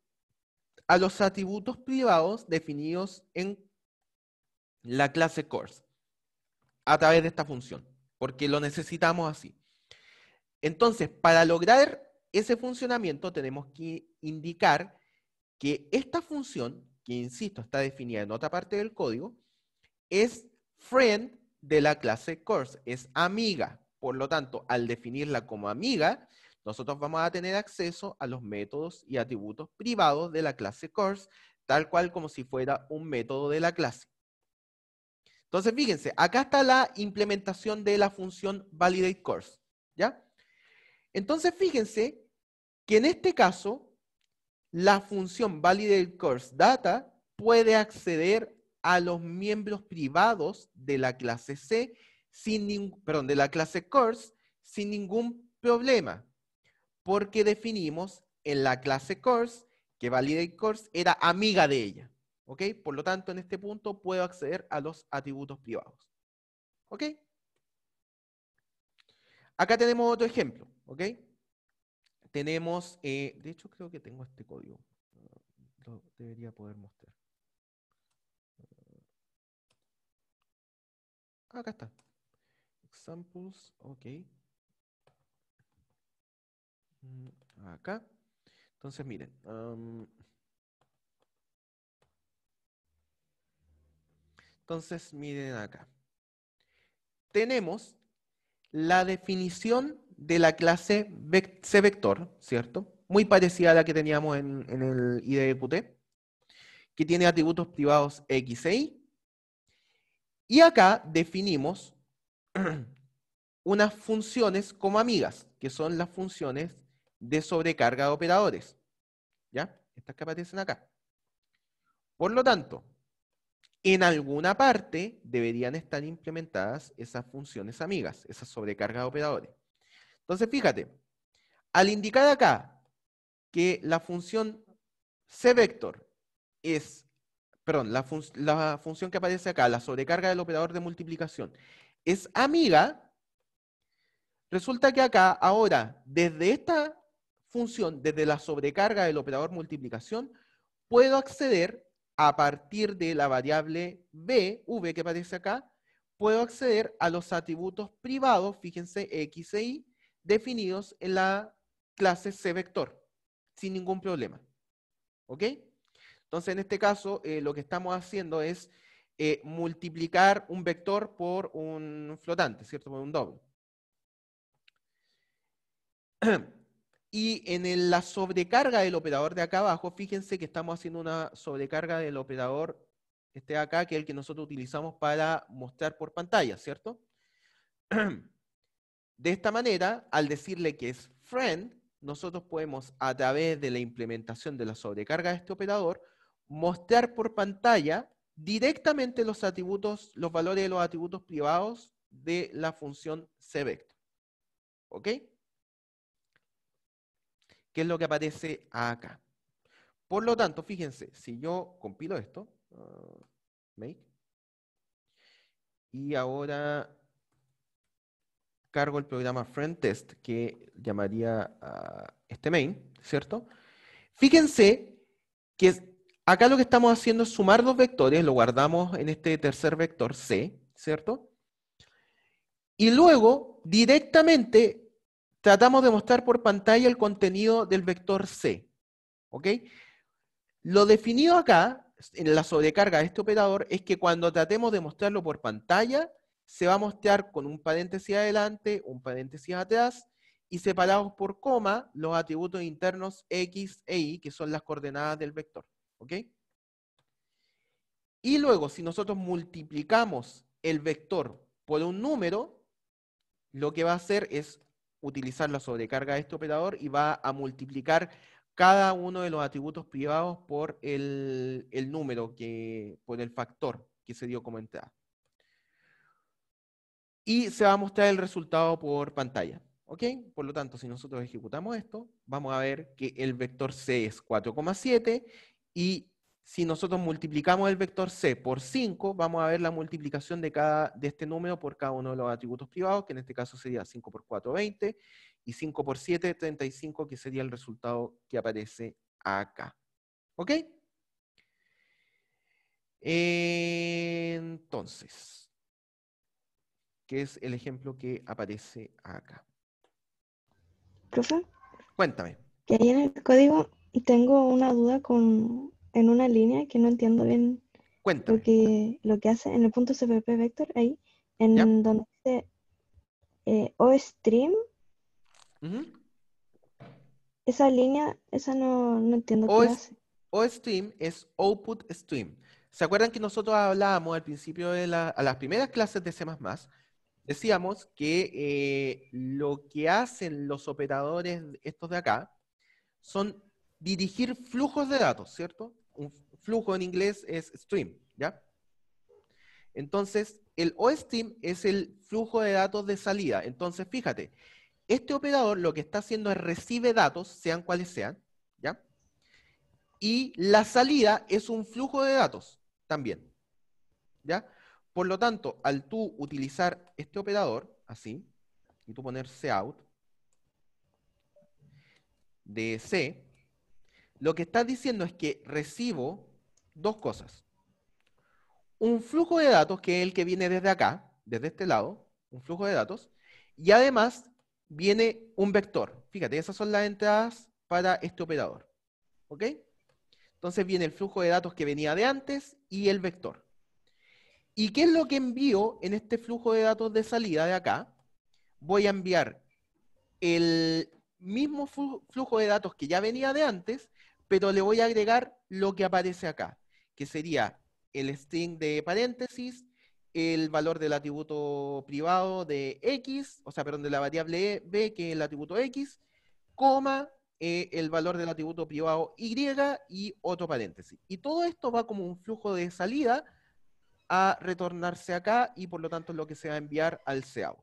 a los atributos privados definidos en la clase course a través de esta función, porque lo necesitamos así. Entonces, para lograr ese funcionamiento tenemos que indicar que esta función, que insisto, está definida en otra parte del código, es friend de la clase course, es amiga. Por lo tanto, al definirla como amiga, nosotros vamos a tener acceso a los métodos y atributos privados de la clase course, tal cual como si fuera un método de la clase. Entonces, fíjense, acá está la implementación de la función validateCourse, ¿ya? Entonces, fíjense que en este caso, la función validateCourseData puede acceder a los miembros privados de la clase C, de la clase course, sin ningún problema, porque definimos en la clase course que validateCourse era amiga de ella. ¿Ok? Por lo tanto, en este punto puedo acceder a los atributos privados. ¿Ok? Acá tenemos otro ejemplo. ¿Ok? Tenemos, de hecho creo que tengo este código. Lo debería poder mostrar. Acá está. Examples, ok. Acá. Entonces, miren. Entonces, miren acá. Tenemos la definición de la clase cVector, ¿cierto? Muy parecida a la que teníamos en el IDE-Qt, que tiene atributos privados X e Y. Y acá definimos unas funciones como amigas, que son las funciones de sobrecarga de operadores. ¿Ya? Estas que aparecen acá. Por lo tanto, en alguna parte deberían estar implementadas esas funciones amigas, esas sobrecargas de operadores. Entonces, fíjate, al indicar acá que la función cVector es, perdón, la función que aparece acá, la sobrecarga del operador de multiplicación, es amiga, resulta que acá ahora, desde esta función, desde la sobrecarga del operador multiplicación, puedo acceder a partir de la variable v que aparece acá, puedo acceder a los atributos privados, fíjense, X e Y, definidos en la clase cVector, sin ningún problema. ¿Ok? Entonces, en este caso, lo que estamos haciendo es multiplicar un vector por un flotante, ¿cierto? Por un doble. Y en la sobrecarga del operador de acá abajo, fíjense que estamos haciendo una sobrecarga del operador este de acá, que es el que nosotros utilizamos para mostrar por pantalla, ¿cierto? De esta manera, al decirle que es friend, nosotros podemos, a través de la implementación de la sobrecarga de este operador, mostrar por pantalla directamente los atributos, los valores de los atributos privados de la función cVector. ¿Ok? ¿Qué es lo que aparece acá? Por lo tanto, fíjense, si yo compilo esto, make, y ahora cargo el programa friendTest, que llamaría este main, ¿cierto? Fíjense que acá lo que estamos haciendo es sumar dos vectores, lo guardamos en este tercer vector C, ¿cierto? Y luego, directamente, tratamos de mostrar por pantalla el contenido del vector C, ¿ok? Lo definido acá, en la sobrecarga de este operador, es que cuando tratemos de mostrarlo por pantalla, se va a mostrar con un paréntesis adelante, un paréntesis atrás, y separados por coma los atributos internos X e Y, que son las coordenadas del vector. ¿Ok? Y luego, si nosotros multiplicamos el vector por un número, lo que va a hacer es utilizar la sobrecarga de este operador y va a multiplicar cada uno de los atributos privados por el número, por el factor que se dio como entrada. Y se va a mostrar el resultado por pantalla. ¿Ok? Por lo tanto, si nosotros ejecutamos esto, vamos a ver que el vector C es 4,7 y si nosotros multiplicamos el vector C por 5, vamos a ver la multiplicación de este número por cada uno de los atributos privados, que en este caso sería 5 por 4, 20, y 5 por 7, 35, que sería el resultado que aparece acá. ¿Ok? Entonces, ¿qué es el ejemplo que aparece acá? Profe, Cuéntame. que ahí en el código tengo una duda en una línea que no entiendo bien Cuéntame. lo que hace en el punto CPP vector, ahí, ¿Ya? en donde dice OStream, Ujú. esa línea, esa no entiendo qué hace. OStream es Output Stream. ¿Se acuerdan que nosotros hablábamos al principio de a las primeras clases de C++? Decíamos que lo que hacen los operadores estos de acá son dirigir flujos de datos, ¿cierto? Un flujo en inglés es stream, ¿ya? Entonces, el OStream es el flujo de datos de salida. Entonces, fíjate, este operador lo que está haciendo es recibe datos, sean cuales sean, ¿ya? Y la salida es un flujo de datos también, ¿ya? Por lo tanto, al tú utilizar este operador, así, y tú poner cout de C, lo que estás diciendo es que recibo dos cosas. Un flujo de datos, que es el que viene desde acá, desde este lado, un flujo de datos, y además viene un vector. Fíjate, esas son las entradas para este operador. ¿Ok? Entonces viene el flujo de datos que venía de antes y el vector. ¿Y qué es lo que envío en este flujo de datos de salida de acá? Voy a enviar el mismo flujo de datos que ya venía de antes, pero le voy a agregar lo que aparece acá, que sería el string de paréntesis, el valor del atributo privado de X, o sea, perdón, de la variable B, que es el atributo X, coma, el valor del atributo privado Y y otro paréntesis. Y todo esto va como un flujo de salida a retornarse acá y por lo tanto es lo que se va a enviar al cout.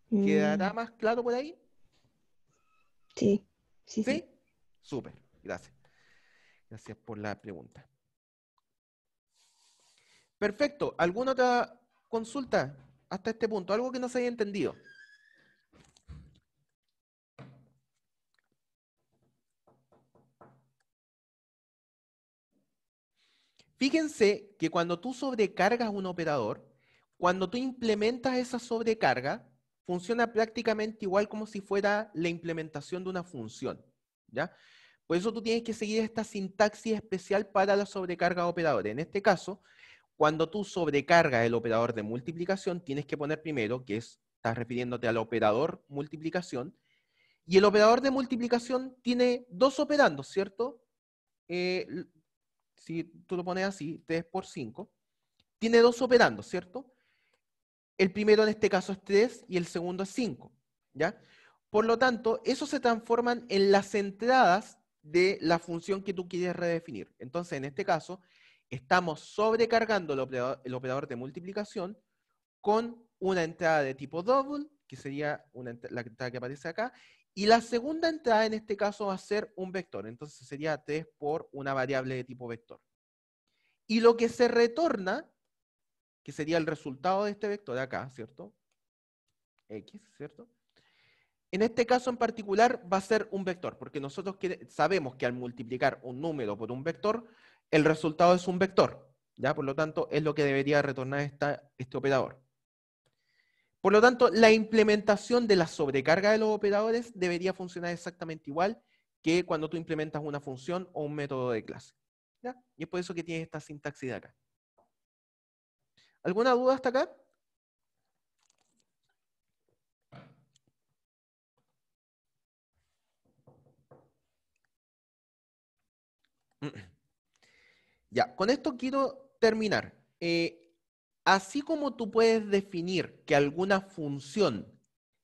¿Quedará Mm, más claro por ahí? sí, sí, ¿Sí? sí. Súper, gracias. Gracias por la pregunta. Perfecto. ¿Alguna otra consulta hasta este punto? Algo que no se haya entendido. Fíjense que cuando tú sobrecargas un operador, cuando tú implementas esa sobrecarga, funciona prácticamente igual como si fuera la implementación de una función, ¿ya? Por eso tú tienes que seguir esta sintaxis especial para la sobrecarga de operadores. En este caso, cuando tú sobrecargas el operador de multiplicación, tienes que poner primero, que estás refiriéndote al operador multiplicación, y el operador de multiplicación tiene dos operandos, ¿cierto? Si tú lo pones así, 3 por 5, tiene dos operandos, ¿cierto? El primero en este caso es 3 y el segundo es 5, ¿ya? Por lo tanto, esos se transforman en las entradas de la función que tú quieres redefinir. Entonces, en este caso, estamos sobrecargando el operador de multiplicación con una entrada de tipo double, que sería la entrada que aparece acá, y la segunda entrada en este caso va a ser un vector, entonces sería 3 por una variable de tipo vector. Y lo que se retorna, que sería el resultado de este vector de acá, ¿cierto? X, ¿cierto? En este caso en particular va a ser un vector, porque nosotros sabemos que al multiplicar un número por un vector, el resultado es un vector, ¿ya? Por lo tanto, es lo que debería retornar este operador. Por lo tanto, la implementación de la sobrecarga de los operadores debería funcionar exactamente igual que cuando tú implementas una función o un método de clase, ¿ya? Y es por eso que tienes esta sintaxis de acá. ¿Alguna duda hasta acá? Ya, con esto quiero terminar. Así como tú puedes definir que alguna función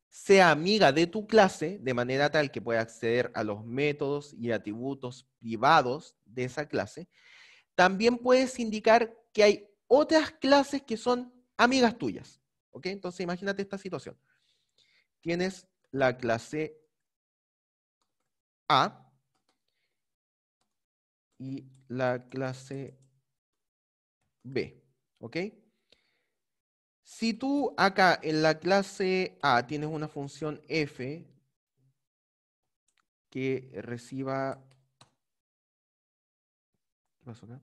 sea amiga de tu clase, de manera tal que pueda acceder a los métodos y atributos privados de esa clase, también puedes indicar que hay otras clases que son amigas tuyas. ¿Ok? Entonces imagínate esta situación. Tienes la clase A y la clase B. ¿Ok? Si tú acá en la clase A tienes una función f que reciba... ¿Qué pasó acá?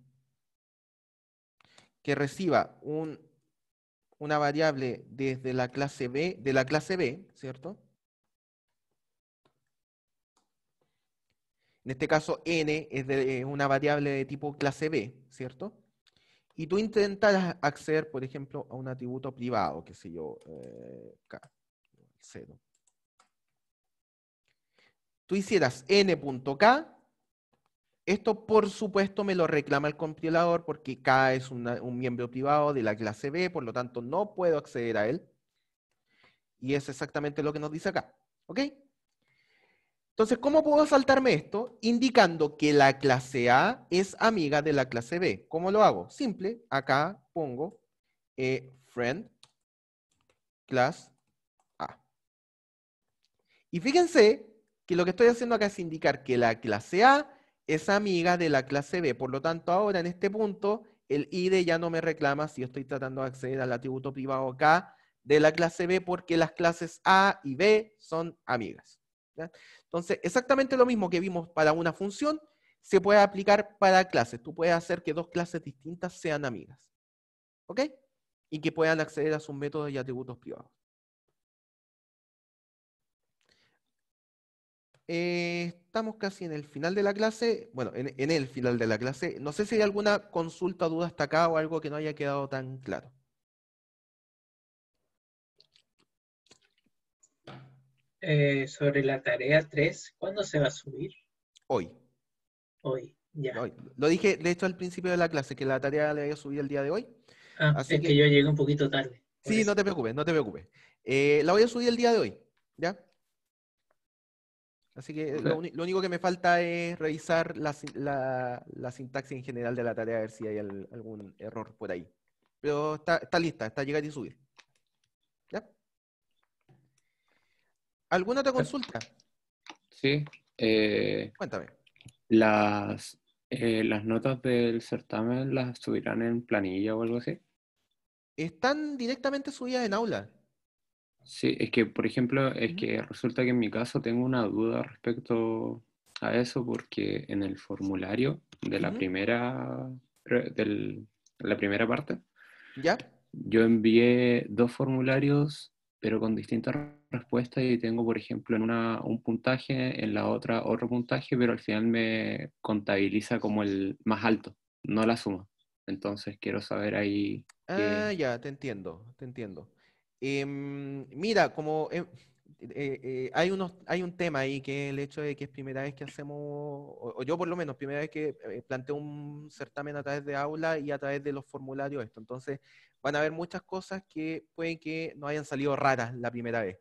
que reciba una variable desde la clase B, de la clase B, ¿cierto? En este caso, n es una variable de tipo clase B, ¿cierto? Y tú intentas acceder, por ejemplo, a un atributo privado, qué sé yo, K, 0. Tú hicieras n.k, esto por supuesto me lo reclama el compilador porque K es un miembro privado de la clase B, por lo tanto no puedo acceder a él. Y es exactamente lo que nos dice acá, ¿ok? Entonces, ¿cómo puedo saltarme esto? Indicando que la clase A es amiga de la clase B. ¿Cómo lo hago? Simple, acá pongo friend class A. Y fíjense que lo que estoy haciendo acá es indicar que la clase A es amiga de la clase B. Por lo tanto, ahora en este punto, el IDE ya no me reclama si yo estoy tratando de acceder al atributo privado K de la clase B porque las clases A y B son amigas, ¿ya? Entonces, exactamente lo mismo que vimos para una función, se puede aplicar para clases. Tú puedes hacer que dos clases distintas sean amigas, ¿ok? Y que puedan acceder a sus métodos y atributos privados. Estamos casi en el final de la clase. Bueno, en el final de la clase. No sé si hay alguna consulta, duda hasta acá o algo que no haya quedado tan claro. Sobre la tarea 3, ¿cuándo se va a subir? Hoy. Hoy, ya. Hoy. Lo dije, de hecho, al principio de la clase, que la tarea la voy a subir el día de hoy. Ah, Así es que que, yo llegué un poquito tarde. Por sí, eso. no te preocupes, no te preocupes. La voy a subir el día de hoy, ¿ya? Así que lo único que me falta es revisar la sintaxis en general de la tarea, a ver si hay algún error por ahí. Pero está lista, está llegar y subir. ¿Ya? ¿Alguna otra consulta? Sí. Cuéntame. Las notas del certamen las subirán en planilla o algo así. Están directamente subidas en aula. Sí, es que, por ejemplo, es Ujú. que resulta que en mi caso tengo una duda respecto a eso porque en el formulario de la Ujú. la primera parte, ¿Ya? yo envié dos formularios, pero con distintas respuestas y tengo, por ejemplo, en una un puntaje, en la otra otro puntaje, pero al final me contabiliza como el más alto, no la suma. Entonces quiero saber ahí Ah, qué... ya, te entiendo, te entiendo. Mira, como hay un tema ahí que es el hecho de que es primera vez que hacemos, o yo por lo menos, primera vez que planteo un certamen a través de aula y a través de los formularios esto. Entonces, van a haber muchas cosas que pueden que no hayan salido raras la primera vez.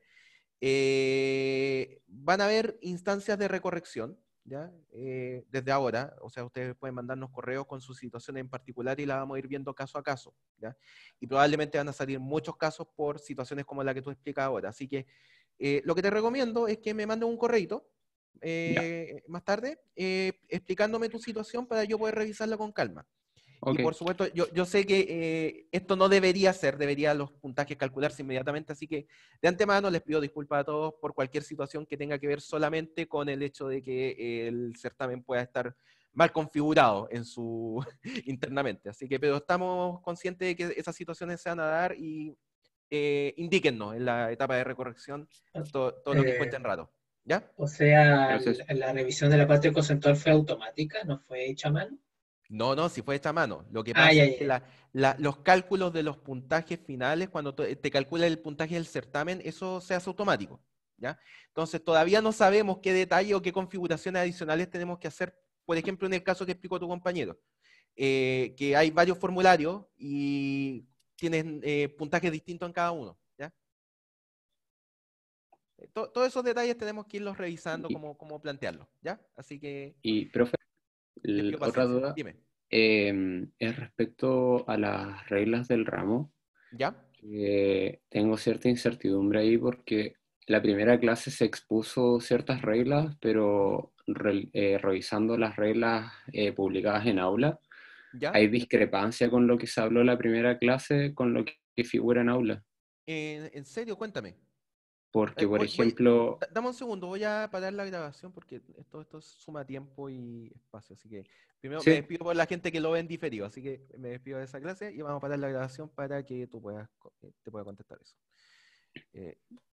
Van a haber instancias de recorrección, ¿ya? Desde ahora, o sea, ustedes pueden mandarnos correos con su situación en particular y la vamos a ir viendo caso a caso, ¿ya? Y probablemente van a salir muchos casos por situaciones como la que tú explicas ahora. Así que lo que te recomiendo es que me mandes un correito Ya, más tarde explicándome tu situación para yo poder revisarla con calma. Y ok. por supuesto, yo sé que esto no debería ser, debería los puntajes calcularse inmediatamente, así que de antemano les pido disculpas a todos por cualquier situación que tenga que ver solamente con el hecho de que el certamen pueda estar mal configurado en su internamente. Así que, pero estamos conscientes de que esas situaciones se van a dar y indíquennos en la etapa de recorrección todo lo que Eh, encuentren raro. ¿Ya? o sea, Gracias. la revisión de la parte conceptual fue automática, no fue hecha a mano. No, no, si fue hecha a mano. Lo que Ah, pasa ya, es ya, que ya. los cálculos de los puntajes finales, cuando te calcula el puntaje del certamen, eso se hace automático, ¿ya? Entonces, todavía no sabemos qué detalle o qué configuraciones adicionales tenemos que hacer, por ejemplo, en el caso que explicó tu compañero, que hay varios formularios y tienen puntajes distintos en cada uno, ¿ya? Todos esos detalles tenemos que irlos revisando, Y, cómo plantearlos, ¿ya? Así que profe, te pido otra paciencia. duda Dime, es respecto a las reglas del ramo. ¿ya? Tengo cierta incertidumbre ahí porque la primera clase se expuso ciertas reglas, Ujú. pero revisando las reglas publicadas en aula, ¿Ya? hay discrepancia con lo que se habló en la primera clase con lo que figura en aula. ¿En serio? Cuéntame. Porque, por Voy, ejemplo, dame un segundo, voy a parar la grabación porque esto suma tiempo y espacio. Así que primero me sí, despido por la gente que lo ve en diferido. Así que me despido de esa clase y vamos a parar la grabación para que tú te puedas contestar eso.